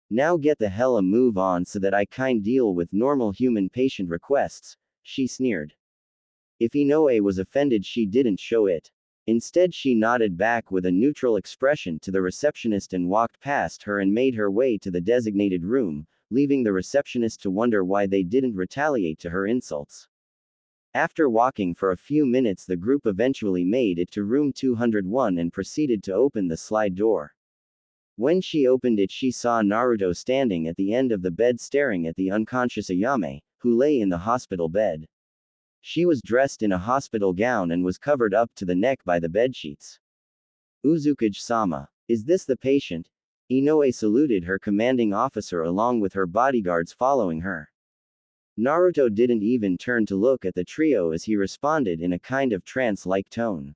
Now get the hell a move on so that I can deal with normal human patient requests, she sneered. If Inoue was offended, she didn't show it. Instead, she nodded back with a neutral expression to the receptionist and walked past her and made her way to the designated room, leaving the receptionist to wonder why they didn't retaliate to her insults. After walking for a few minutes, the group eventually made it to room 201 and proceeded to open the slide door. When she opened it, she saw Naruto standing at the end of the bed staring at the unconscious Ayame, who lay in the hospital bed. She was dressed in a hospital gown and was covered up to the neck by the bedsheets. Uzukage-sama. Is this the patient? Inoue saluted her commanding officer along with her bodyguards following her. Naruto didn't even turn to look at the trio as he responded in a kind of trance-like tone.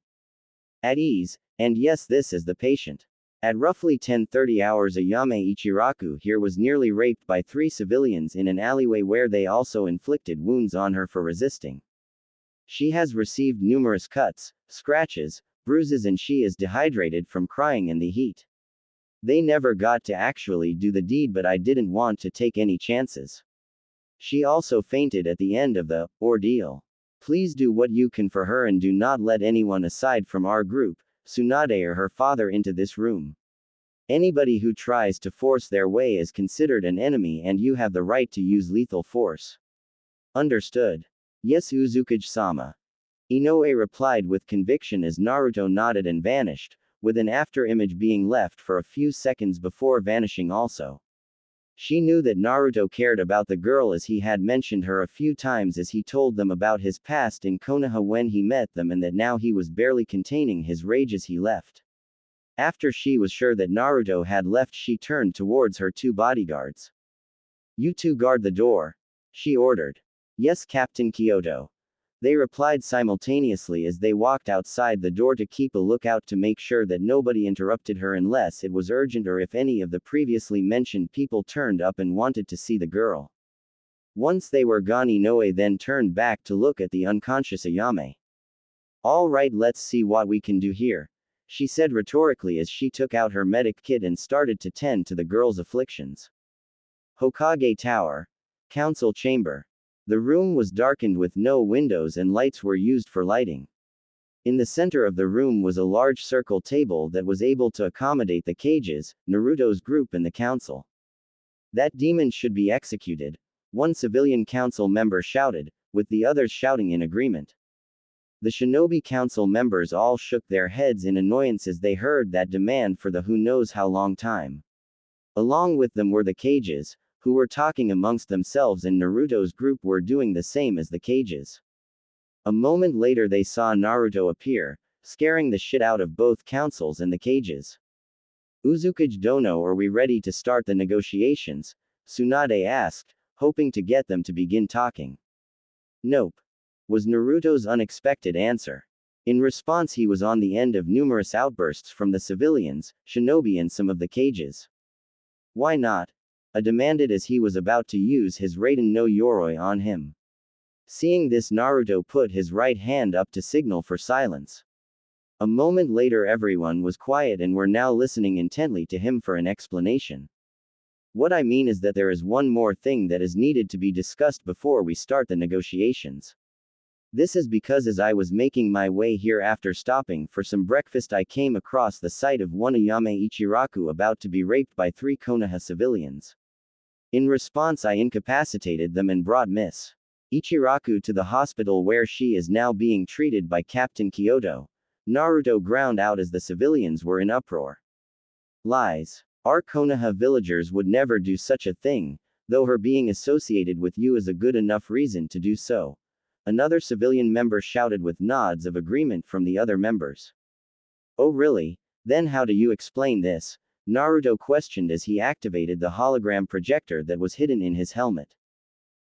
At ease, and yes, this is the patient. At roughly 10:30 hours, Ayame Ichiraku here was nearly raped by 3 civilians in an alleyway where they also inflicted wounds on her for resisting. She has received numerous cuts, scratches, bruises, and she is dehydrated from crying in the heat. They never got to actually do the deed, but I didn't want to take any chances. She also fainted at the end of the ordeal. Please do what you can for her and do not let anyone aside from our group, Tsunade or her father, into this room. Anybody who tries to force their way is considered an enemy and you have the right to use lethal force. Understood. Yes, Uzukage-sama. Inoue replied with conviction as Naruto nodded and vanished, with an after-image being left for a few seconds before vanishing also. She knew that Naruto cared about the girl as he had mentioned her a few times as he told them about his past in Konoha when he met them, and that now he was barely containing his rage as he left. After she was sure that Naruto had left, she turned towards her 2 bodyguards. You 2 guard the door, she ordered. Yes, Captain Kyoto. They replied simultaneously as they walked outside the door to keep a lookout to make sure that nobody interrupted her unless it was urgent or if any of the previously mentioned people turned up and wanted to see the girl. Once they were gone, Inoue then turned back to look at the unconscious Ayame. All right, let's see what we can do here, she said rhetorically as she took out her medic kit and started to tend to the girl's afflictions. Hokage Tower. Council Chamber. The room was darkened with no windows and lights were used for lighting. In the center of the room was a large circle table that was able to accommodate the Kages, Naruto's group, and the council. That demon should be executed, one civilian council member shouted, with the others shouting in agreement. The shinobi council members all shook their heads in annoyance as they heard that demand for the who knows how long time. Along with them were the Kages, who were talking amongst themselves, and Naruto's group were doing the same as the Kages. A moment later they saw Naruto appear, scaring the shit out of both councils and the Kages. Uzukage Dono, are we ready to start the negotiations? Tsunade asked, hoping to get them to begin talking. Nope, was Naruto's unexpected answer. In response, he was on the end of numerous outbursts from the civilians, shinobi, and some of the Kages. Why not? Demanded as he was about to use his Raiden no Yoroi on him. Seeing this, Naruto put his right hand up to signal for silence. A moment later everyone was quiet and were now listening intently to him for an explanation. What I mean is that there is one more thing that is needed to be discussed before we start the negotiations. This is because as I was making my way here after stopping for some breakfast, I came across the sight of one Ayame Ichiraku about to be raped by 3 Konoha civilians. In response, I incapacitated them and brought Miss Ichiraku to the hospital where she is now being treated by Captain Kyoto. Naruto ground out as the civilians were in uproar. Lies. Our Konoha villagers would never do such a thing, though her being associated with you is a good enough reason to do so. Another civilian member shouted with nods of agreement from the other members. Oh really? Then how do you explain this? Naruto questioned as he activated the hologram projector that was hidden in his helmet.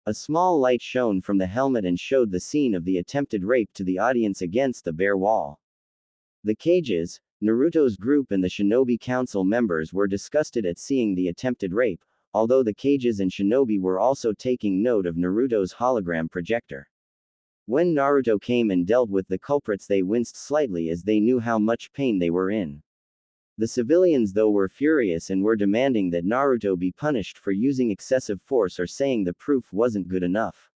A small light shone from the helmet and showed the scene of the attempted rape to the audience against the bare wall. The Kages, Naruto's group, and the Shinobi Council members were disgusted at seeing the attempted rape, although the Kages and Shinobi were also taking note of Naruto's hologram projector. When Naruto came and dealt with the culprits, they winced slightly as they knew how much pain they were in. The civilians though were furious and were demanding that Naruto be punished for using excessive force or saying the proof wasn't good enough.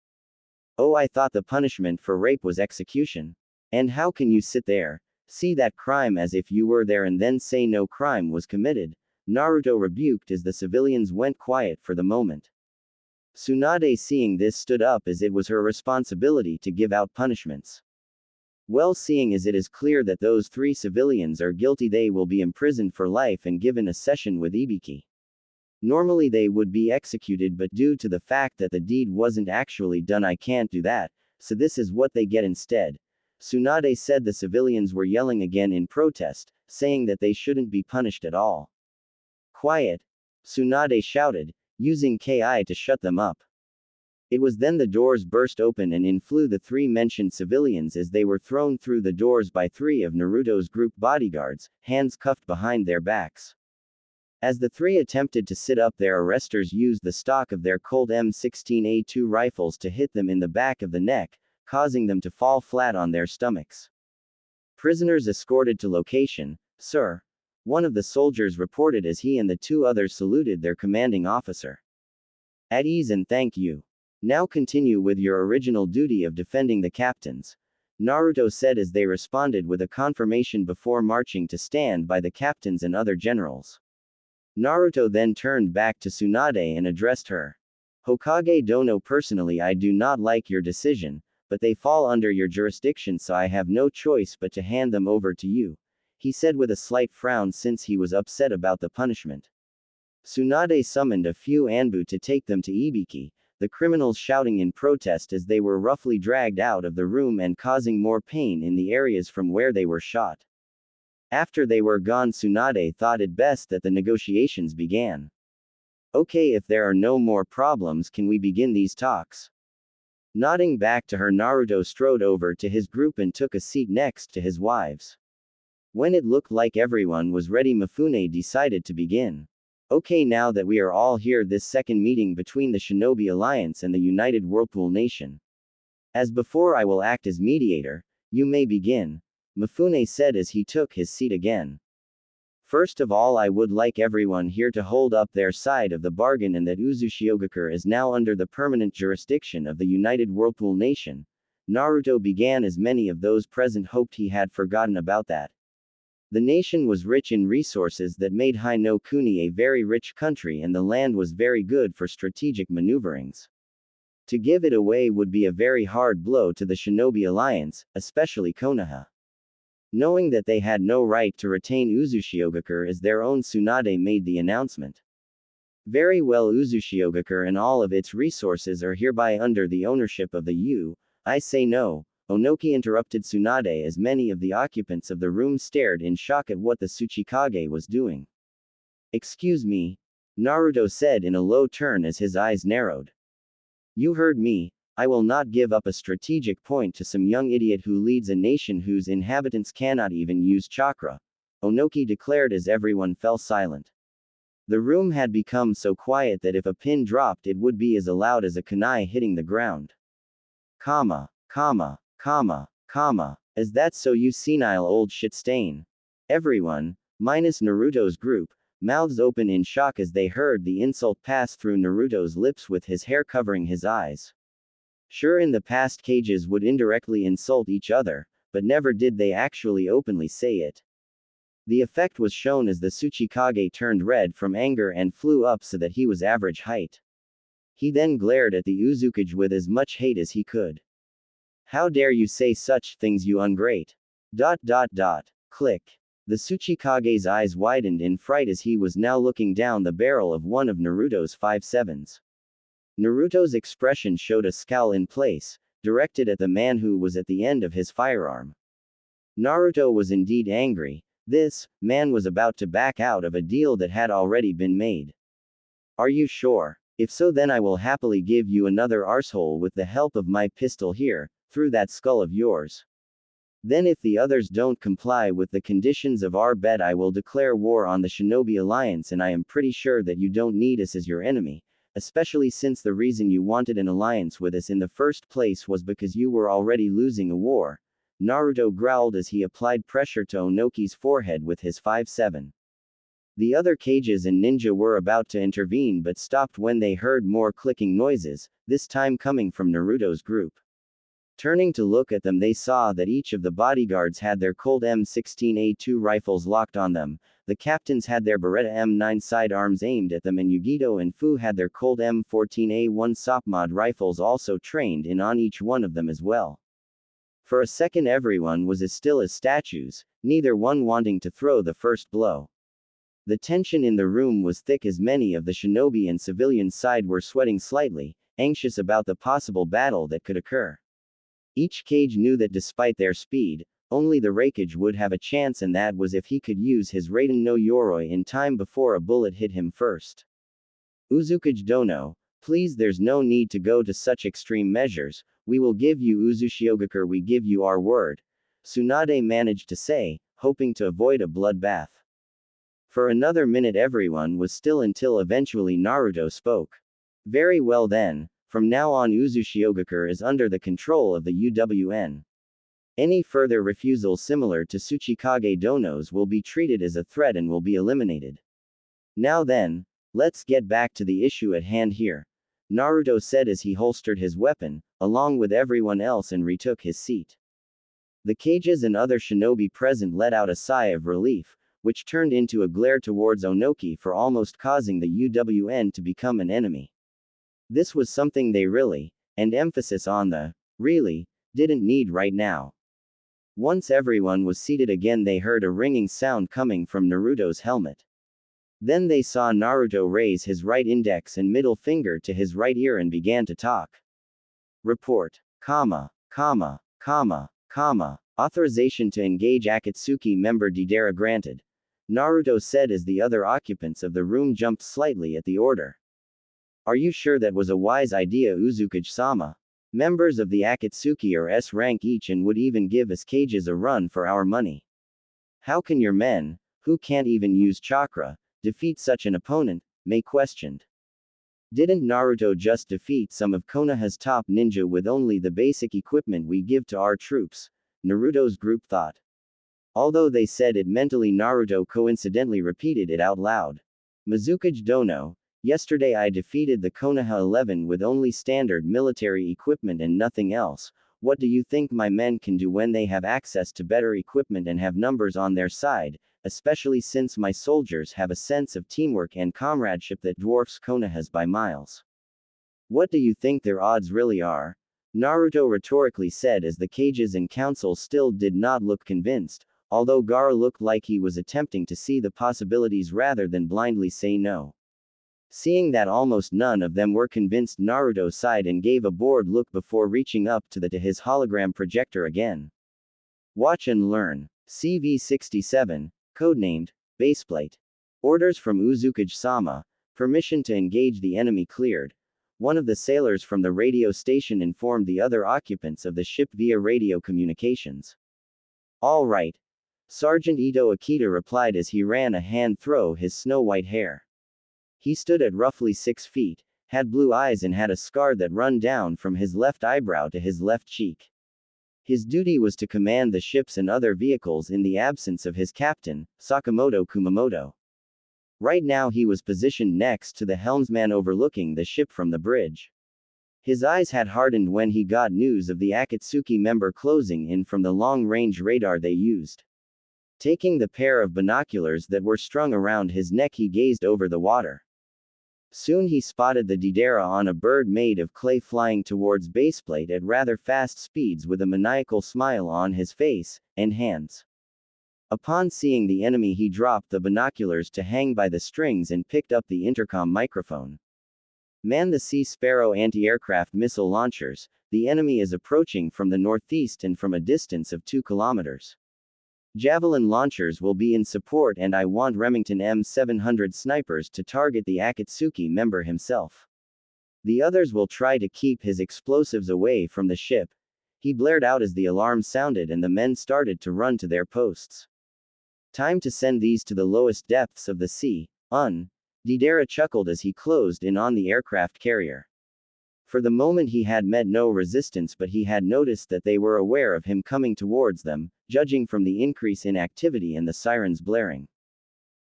Oh, I thought the punishment for rape was execution. And how can you sit there, see that crime as if you were there and then say no crime was committed? Naruto rebuked as the civilians went quiet for the moment. Tsunade, seeing this, stood up as it was her responsibility to give out punishments. Well, seeing as it is clear that those 3 civilians are guilty, they will be imprisoned for life and given a session with Ibiki. Normally they would be executed, but due to the fact that the deed wasn't actually done, I can't do that, so this is what they get instead. Tsunade said. The civilians were yelling again in protest, saying that they shouldn't be punished at all. Quiet! Tsunade shouted, using Ki to shut them up. It was then the doors burst open and in flew the 3 mentioned civilians as they were thrown through the doors by 3 of Naruto's group bodyguards, hands cuffed behind their backs. As the 3 attempted to sit up, their arresters used the stock of their Colt M16A2 rifles to hit them in the back of the neck, causing them to fall flat on their stomachs. Prisoners escorted to location, sir, one of the soldiers reported as he and the 2 others saluted their commanding officer. At ease and thank you. Now continue with your original duty of defending the captains, Naruto said as they responded with a confirmation before marching to stand by the captains and other generals. Naruto then turned back to Tsunade and addressed her. Hokage Dono, personally I do not like your decision, but they fall under your jurisdiction, so I have no choice but to hand them over to you, he said with a slight frown since he was upset about the punishment. Tsunade summoned a few Anbu to take them to Ibiki, the criminals shouting in protest as they were roughly dragged out of the room and causing more pain in the areas from where they were shot. After they were gone, Tsunade thought it best that the negotiations began. Okay, if there are no more problems, can we begin these talks? Nodding back to her, Naruto strode over to his group and took a seat next to his wives. When it looked like everyone was ready, Mifune decided to begin. Okay, now that we are all here, this second meeting between the Shinobi Alliance and the United Whirlpool Nation. As before, I will act as mediator. You may begin, Mifune said as he took his seat again. First of all, I would like everyone here to hold up their side of the bargain and that Uzukage is now under the permanent jurisdiction of the United Whirlpool Nation. Naruto began as many of those present hoped he had forgotten about that. The nation was rich in resources that made Hai no Kuni a very rich country, and the land was very good for strategic maneuverings. To give it away would be a very hard blow to the Shinobi Alliance, especially Konoha. Knowing that they had no right to retain Uzukage as their own, Tsunade made the announcement. Very well, Uzukage and all of its resources are hereby under the ownership of the U. I say no, Onoki interrupted Tsunade as many of the occupants of the room stared in shock at what the Tsuchikage was doing. Excuse me, Naruto said in a low tone as his eyes narrowed. You heard me. I will not give up a strategic point to some young idiot who leads a nation whose inhabitants cannot even use chakra, Onoki declared as everyone fell silent. The room had become so quiet that if a pin dropped, it would be as loud as a kunai hitting the ground. Comma. Is that so, you senile old shit stain? Everyone, minus Naruto's group, mouths open in shock as they heard the insult pass through Naruto's lips with his hair covering his eyes. Sure, in the past cages would indirectly insult each other, but never did they actually openly say it. The effect was shown as the Tsuchikage turned red from anger and flew up so that he was average height. He then glared at the Uzukage with as much hate as he could. How dare you say such things, you ungrate. ... Click. The Tsuchikage's eyes widened in fright as he was now looking down the barrel of one of Naruto's 5.7s. Naruto's expression showed a scowl in place, directed at the man who was at the end of his firearm. Naruto was indeed angry. This man was about to back out of a deal that had already been made. Are you sure? If so, then I will happily give you another arsehole with the help of my pistol here, through that skull of yours. Then if the others don't comply with the conditions of our bet, I will declare war on the Shinobi Alliance, and I am pretty sure that you don't need us as your enemy, especially since the reason you wanted an alliance with us in the first place was because you were already losing a war, Naruto growled as he applied pressure to Onoki's forehead with his 5.7. The other cages and ninja were about to intervene but stopped when they heard more clicking noises, this time coming from Naruto's group. Turning to look at them, they saw that each of the bodyguards had their Colt M16A2 rifles locked on them, the captains had their Beretta M9 sidearms aimed at them, and Yugito and Fu had their Colt M14A1 SOPMOD rifles also trained in on each one of them as well. For a second everyone was as still as statues, neither one wanting to throw the first blow. The tension in the room was thick as many of the shinobi and civilian side were sweating slightly, anxious about the possible battle that could occur. Each cage knew that despite their speed, only the Raikage would have a chance, and that was if he could use his Raiden no Yoroi in time before a bullet hit him first. Uzukage Dono, please, there's no need to go to such extreme measures, we will give you Uzushiogakure, we give you our word, Tsunade managed to say, hoping to avoid a bloodbath. For another minute everyone was still until eventually Naruto spoke. Very well then, from now on Uzushiogakure is under the control of the UWN. Any further refusal similar to Tsuchikage Dono's will be treated as a threat and will be eliminated. Now then, let's get back to the issue at hand here, Naruto said as he holstered his weapon, along with everyone else, and retook his seat. The cages and other shinobi present let out a sigh of relief, which turned into a glare towards Onoki for almost causing the UWN to become an enemy. This was something they really, and emphasis on the really, didn't need right now. Once everyone was seated again, they heard a ringing sound coming from Naruto's helmet. Then they saw Naruto raise his right index and middle finger to his right ear and began to talk. Report. Authorization to engage Akatsuki member Deidara granted, Naruto said as the other occupants of the room jumped slightly at the order. Are you sure that was a wise idea, Uzukage-sama? Members of the Akatsuki are S rank each and would even give us cages a run for our money. How can your men, who can't even use chakra, defeat such an opponent? Mei questioned. Didn't Naruto just defeat some of Konoha's top ninja with only the basic equipment we give to our troops? Naruto's group thought. Although they said it mentally, Naruto coincidentally repeated it out loud. Uzukage Dono, yesterday I defeated the Konoha 11 with only standard military equipment and nothing else. What do you think my men can do when they have access to better equipment and have numbers on their side, especially since my soldiers have a sense of teamwork and comradeship that dwarfs Konoha's by miles? What do you think their odds really are? Naruto rhetorically said as the cages and council still did not look convinced, although Gaara looked like he was attempting to see the possibilities rather than blindly say no. Seeing that almost none of them were convinced, Naruto sighed and gave a bored look before reaching up to his hologram projector again. Watch and learn. CV-67, codenamed Baseplate. Orders from Uzukage-sama, permission to engage the enemy cleared. One of the sailors from the radio station informed the other occupants of the ship via radio communications. All right. Sergeant Ito Akita replied as he ran a hand through his snow-white hair. He stood at roughly 6 feet, had blue eyes and had a scar that run down from his left eyebrow to his left cheek. His duty was to command the ships and other vehicles in the absence of his captain, Sakamoto Kumamoto. Right now he was positioned next to the helmsman overlooking the ship from the bridge. His eyes had hardened when he got news of the Akatsuki member closing in from the long-range radar they used. Taking the pair of binoculars that were strung around his neck, he gazed over the water. Soon he spotted the Deidara on a bird made of clay flying towards Baseplate at rather fast speeds with a maniacal smile on his face and hands. Upon seeing the enemy, he dropped the binoculars to hang by the strings and picked up the intercom microphone. Man the Sea Sparrow anti-aircraft missile launchers, the enemy is approaching from the northeast and from a distance of 2 kilometers. Javelin launchers will be in support, and I want Remington M700 snipers to target the Akatsuki member himself. The others will try to keep his explosives away from the ship. He blared out as the alarm sounded and the men started to run to their posts. Time to send these to the lowest depths of the sea, Deidara chuckled as he closed in on the aircraft carrier. For the moment he had met no resistance, but he had noticed that they were aware of him coming towards them, judging from the increase in activity and the sirens blaring.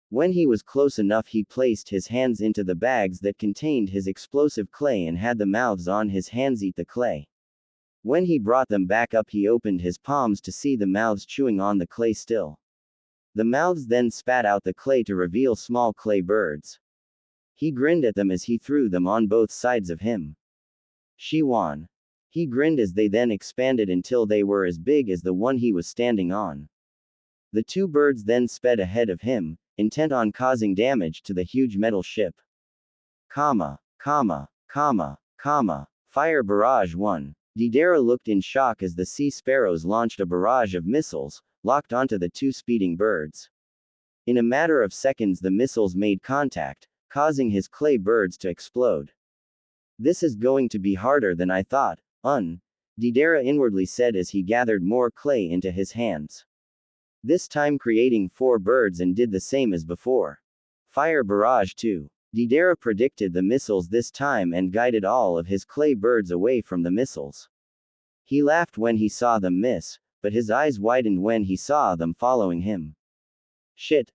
When he was close enough, he placed his hands into the bags that contained his explosive clay and had the mouths on his hands eat the clay. When he brought them back up, he opened his palms to see the mouths chewing on the clay still. The mouths then spat out the clay to reveal small clay birds. He grinned at them as he threw them on both sides of him. She won. He grinned as they then expanded until they were as big as the one he was standing on. The two birds then sped ahead of him, intent on causing damage to the huge metal ship. Fire barrage 1. Deidara looked in shock as the sea sparrows launched a barrage of missiles, locked onto the two speeding birds. In a matter of seconds the missiles made contact, causing his clay birds to explode. This is going to be harder than I thought, Deidara inwardly said as he gathered more clay into his hands. This time creating 4 birds and did the same as before. Fire barrage 2. Deidara predicted the missiles this time and guided all of his clay birds away from the missiles. He laughed when he saw them miss, but his eyes widened when he saw them following him. Shit,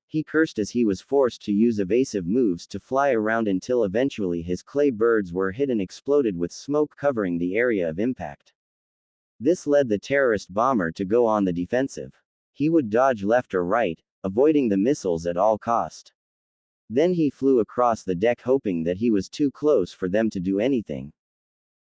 he cursed as he was forced to use evasive moves to fly around until eventually his clay birds were hit and exploded with smoke covering the area of impact. This led the terrorist bomber to go on the defensive. He would dodge left or right, avoiding the missiles at all cost. Then he flew across the deck hoping that he was too close for them to do anything.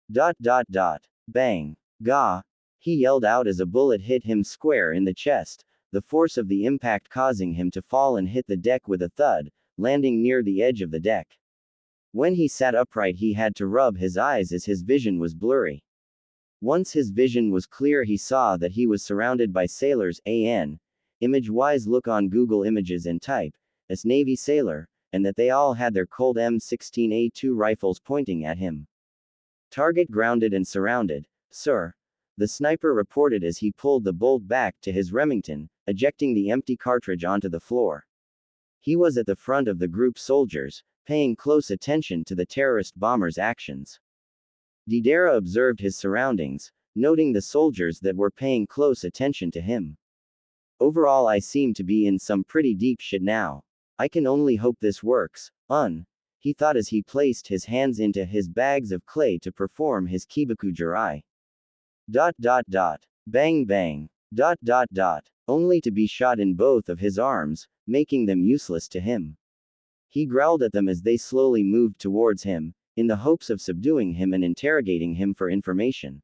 Bang. Gah! He yelled out as a bullet hit him square in the chest, the force of the impact causing him to fall and hit the deck with a thud, landing near the edge of the deck. When he sat upright he had to rub his eyes as his vision was blurry. Once his vision was clear he saw that he was surrounded by sailors, image-wise look on Google Images and type, as Navy sailor, and that they all had their Colt M16A2 rifles pointing at him. Target grounded and surrounded, sir. The sniper reported as he pulled the bolt back to his Remington, ejecting the empty cartridge onto the floor. He was at the front of the group soldiers, paying close attention to the terrorist bomber's actions. Deidara observed his surroundings, noting the soldiers that were paying close attention to him. Overall I seem to be in some pretty deep shit now. I can only hope this works, he thought as he placed his hands into his bags of clay to perform his Kibaku Jirai. Bang bang. Only to be shot in both of his arms, making them useless to him. He growled at them as they slowly moved towards him, in the hopes of subduing him and interrogating him for information.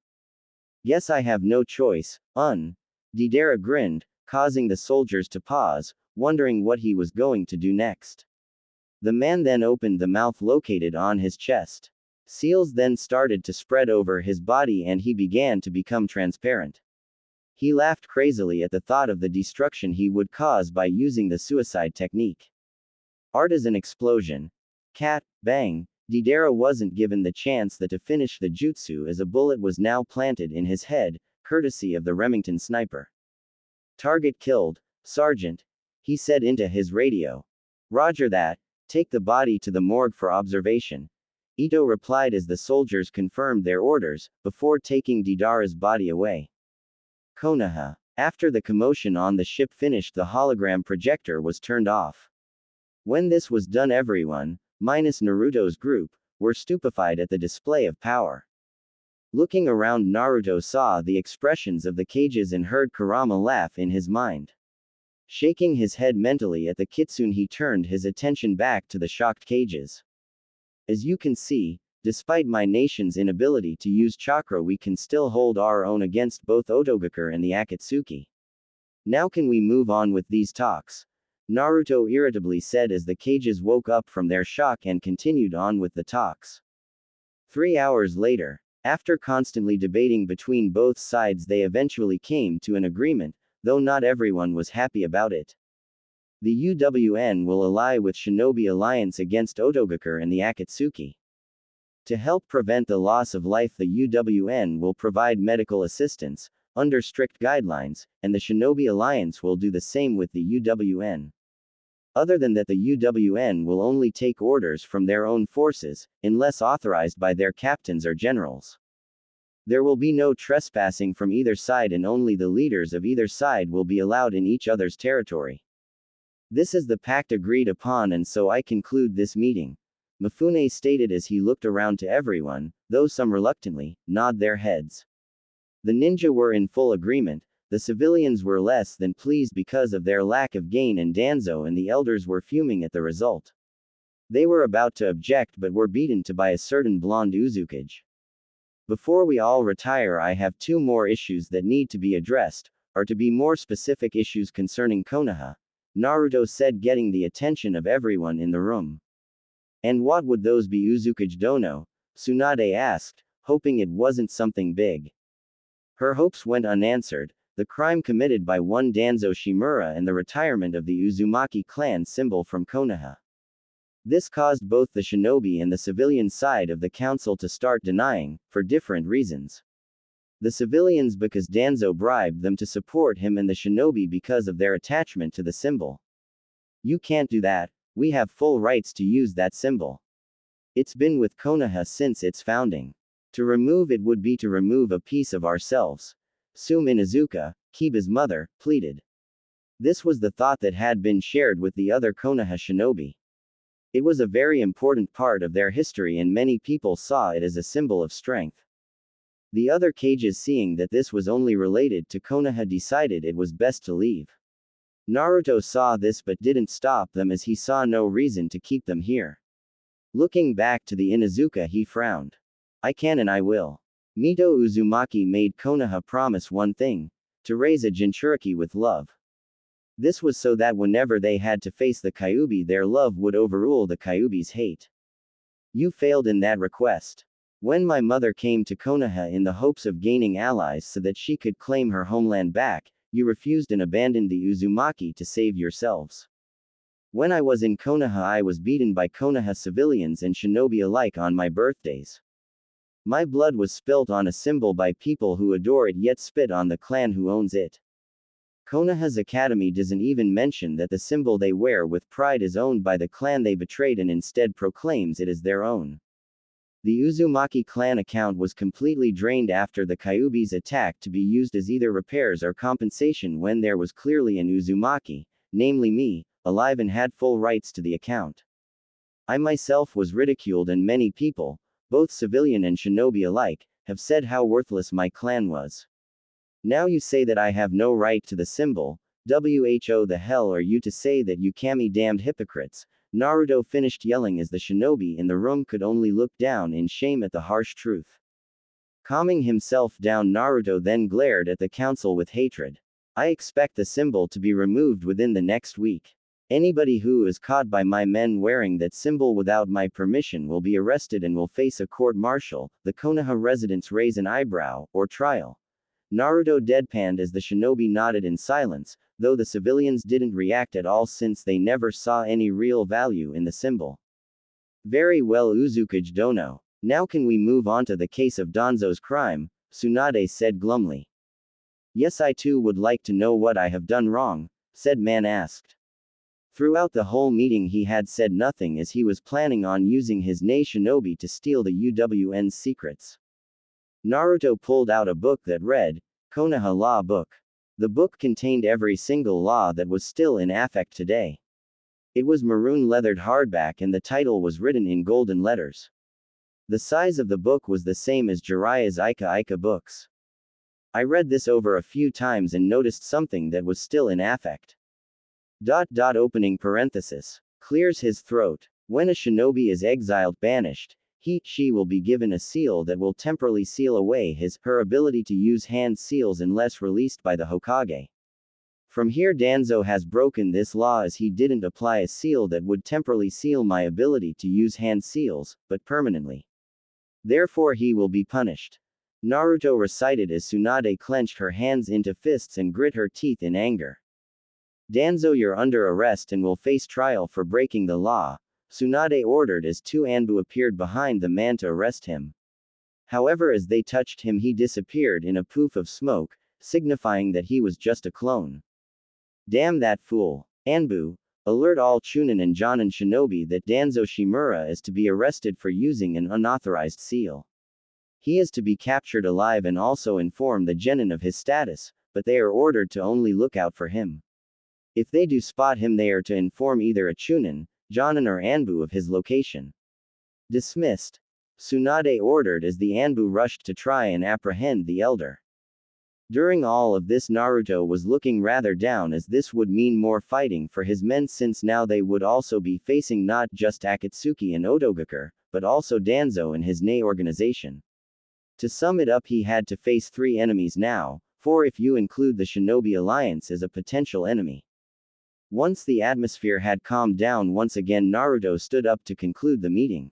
Guess I have no choice, Deidara grinned, causing the soldiers to pause, wondering what he was going to do next. The man then opened the mouth located on his chest. Seals then started to spread over his body and he began to become transparent. He laughed crazily at the thought of the destruction he would cause by using the suicide technique. Artisan explosion. Bang. Deidara wasn't given the chance to finish the jutsu as a bullet was now planted in his head, courtesy of the Remington sniper. Target killed, Sergeant, he said into his radio. Roger that, take the body to the morgue for observation. Ito replied as the soldiers confirmed their orders, before taking Deidara's body away. Konoha. After the commotion on the ship finished the hologram projector was turned off. When this was done everyone, minus Naruto's group, were stupefied at the display of power. Looking around Naruto saw the expressions of the cages and heard Kurama laugh in his mind. Shaking his head mentally at the kitsune he turned his attention back to the shocked cages. As you can see, despite my nation's inability to use chakra we can still hold our own against both Otogakure and the Akatsuki. Now can we move on with these talks? Naruto irritably said as the cages woke up from their shock and continued on with the talks. 3 hours later, after constantly debating between both sides they eventually came to an agreement, though not everyone was happy about it. The UWN will ally with Shinobi Alliance against Otogakure and the Akatsuki. To help prevent the loss of life the UWN will provide medical assistance, under strict guidelines, and the Shinobi Alliance will do the same with the UWN. Other than that the UWN will only take orders from their own forces, unless authorized by their captains or generals. There will be no trespassing from either side and only the leaders of either side will be allowed in each other's territory. This is the pact agreed upon and so I conclude this meeting. Mifune stated as he looked around to everyone, though some reluctantly, nod their heads. The ninja were in full agreement, the civilians were less than pleased because of their lack of gain, and Danzo and the elders were fuming at the result. They were about to object but were beaten to by a certain blonde Uzukage. Before we all retire, I have two more issues that need to be addressed, or to be more specific, issues concerning Konoha, Naruto said, getting the attention of everyone in the room. And what would those be? Uzukage Dono? Tsunade asked, hoping it wasn't something big. Her hopes went unanswered: the crime committed by one Danzo Shimura and the retirement of the Uzumaki clan symbol from Konoha. This caused both the shinobi and the civilian side of the council to start denying, for different reasons. The civilians because Danzo bribed them to support him, and the shinobi because of their attachment to the symbol. You can't do that, we have full rights to use that symbol. It's been with Konoha since its founding. To remove it would be to remove a piece of ourselves. Sume Inuzuka, Kiba's mother, pleaded. This was the thought that had been shared with the other Konoha shinobi. It was a very important part of their history and many people saw it as a symbol of strength. The other Kages, seeing that this was only related to Konoha, decided it was best to leave. Naruto saw this but didn't stop them as he saw no reason to keep them here. Looking back to the Inuzuka, he frowned. I can and I will. Mito Uzumaki made Konoha promise one thing: to raise a Jinchuriki with love. This was so that whenever they had to face the Kyuubi, their love would overrule the Kyuubi's hate. You failed in that request. When my mother came to Konoha in the hopes of gaining allies so that she could claim her homeland back, you refused and abandoned the Uzumaki to save yourselves. When I was in Konoha, I was beaten by Konoha civilians and shinobi alike on my birthdays. My blood was spilt on a symbol by people who adore it yet spit on the clan who owns it. Konoha's academy doesn't even mention that the symbol they wear with pride is owned by the clan they betrayed and instead proclaims it as their own. The Uzumaki clan account was completely drained after the Kyuubi's attack to be used as either repairs or compensation when there was clearly an Uzumaki, namely me, alive and had full rights to the account. I myself was ridiculed and many people, both civilian and shinobi alike, have said how worthless my clan was. Now you say that I have no right to the symbol. Who the hell are you to say that, you kami damned hypocrites? Naruto finished yelling as the shinobi in the room could only look down in shame at the harsh truth. Calming himself down, Naruto then glared at the council with hatred. I expect the symbol to be removed within the next week. Anybody who is caught by my men wearing that symbol without my permission will be arrested and will face a court-martial. The Konoha residents raise an eyebrow, or trial. Naruto deadpanned as the shinobi nodded in silence, though the civilians didn't react at all since they never saw any real value in the symbol. Very well, Uzukage Dono. Now can we move on to the case of Danzo's crime? Tsunade said glumly. Yes, I too would like to know what I have done wrong, said Man asked. Throughout the whole meeting he had said nothing as he was planning on using his Nei Shinobi to steal the UWN's secrets. Naruto pulled out a book that read, Konoha Law Book. The book contained every single law that was still in effect today. It was maroon leathered hardback and the title was written in golden letters. The size of the book was the same as Jiraiya's Ika books. I read this over a few times and noticed something that was still in effect. Opening parenthesis. Clears his throat. When a shinobi is exiled, banished, she will be given a seal that will temporarily seal away her ability to use hand seals unless released by the Hokage. From here Danzo has broken this law as he didn't apply a seal that would temporarily seal my ability to use hand seals, but permanently. Therefore he will be punished. Naruto recited as Tsunade clenched her hands into fists and grit her teeth in anger. Danzo, you're under arrest and will face trial for breaking the law, Tsunade ordered as two Anbu appeared behind the man to arrest him. However, as they touched him he disappeared in a poof of smoke, signifying that he was just a clone. Damn that fool. Anbu, alert all Chunin and Jonin shinobi that Danzo Shimura is to be arrested for using an unauthorized seal. He is to be captured alive and also inform the genin of his status, but they are ordered to only look out for him. If they do spot him they are to inform either a Chunin, Jonin or Anbu of his location. Dismissed. Tsunade ordered as the Anbu rushed to try and apprehend the elder. During all of this, Naruto was looking rather down, as this would mean more fighting for his men, since now they would also be facing not just Akatsuki and Otogakure, but also Danzo and his Nei organization. To sum it up, he had to face 3 enemies now, 4 if you include the Shinobi Alliance as a potential enemy. Once the atmosphere had calmed down once again, Naruto stood up to conclude the meeting.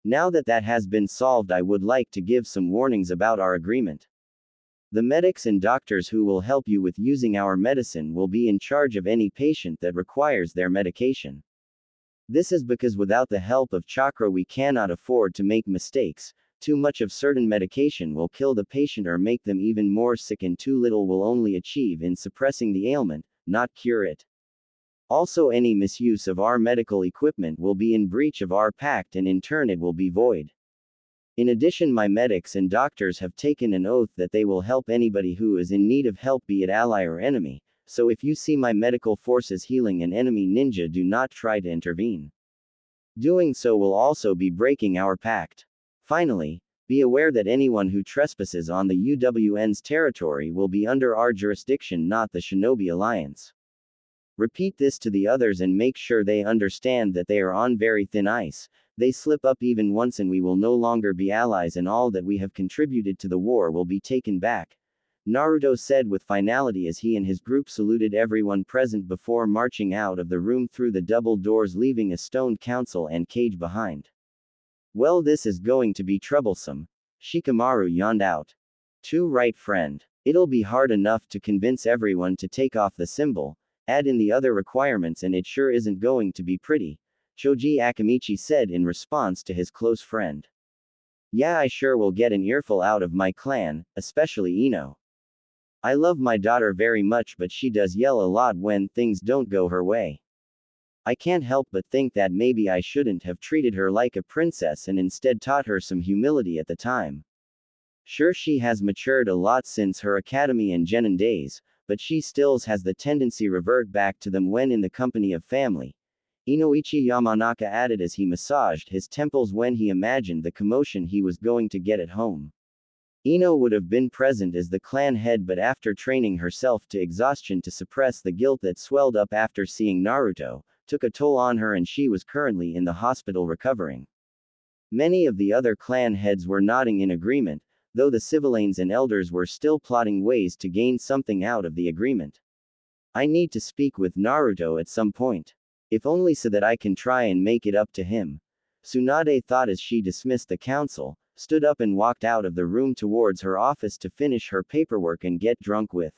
Now that that has been solved, I would like to give some warnings about our agreement. The medics and doctors who will help you with using our medicine will be in charge of any patient that requires their medication. This is because without the help of chakra we cannot afford to make mistakes. Too much of certain medication will kill the patient or make them even more sick, and too little will only achieve in suppressing the ailment, not cure it. Also, any misuse of our medical equipment will be in breach of our pact, and in turn it will be void. In addition, my medics and doctors have taken an oath that they will help anybody who is in need of help, be it ally or enemy, so if you see my medical forces healing an enemy ninja, do not try to intervene. Doing so will also be breaking our pact. Finally, be aware that anyone who trespasses on the UWN's territory will be under our jurisdiction, not the Shinobi Alliance. Repeat this to the others and make sure they understand that they are on very thin ice. They slip up even once and we will no longer be allies, and all that we have contributed to the war will be taken back, Naruto said with finality as he and his group saluted everyone present before marching out of the room through the double doors, leaving a stone council and cage behind. Well, this is going to be troublesome. Shikamaru yawned out. Too right, friend. It'll be hard enough to convince everyone to take off the symbol, add in the other requirements, and it sure isn't going to be pretty, Choji Akamichi said in response to his close friend. Yeah, I sure will get an earful out of my clan, especially Ino. I love my daughter very much, but she does yell a lot when things don't go her way. I can't help but think that maybe I shouldn't have treated her like a princess and instead taught her some humility at the time. Sure, she has matured a lot since her academy and genin days, but she still has the tendency revert back to them when in the company of family, Inoichi Yamanaka added as he massaged his temples when he imagined the commotion he was going to get at home. Ino would have been present as the clan head, but after training herself to exhaustion to suppress the guilt that swelled up after seeing Naruto, took a toll on her, and she was currently in the hospital recovering. Many of the other clan heads were nodding in agreement, though the civilians and elders were still plotting ways to gain something out of the agreement. I need to speak with Naruto at some point. If only so that I can try and make it up to him. Tsunade thought as she dismissed the council, stood up and walked out of the room towards her office to finish her paperwork and get drunk with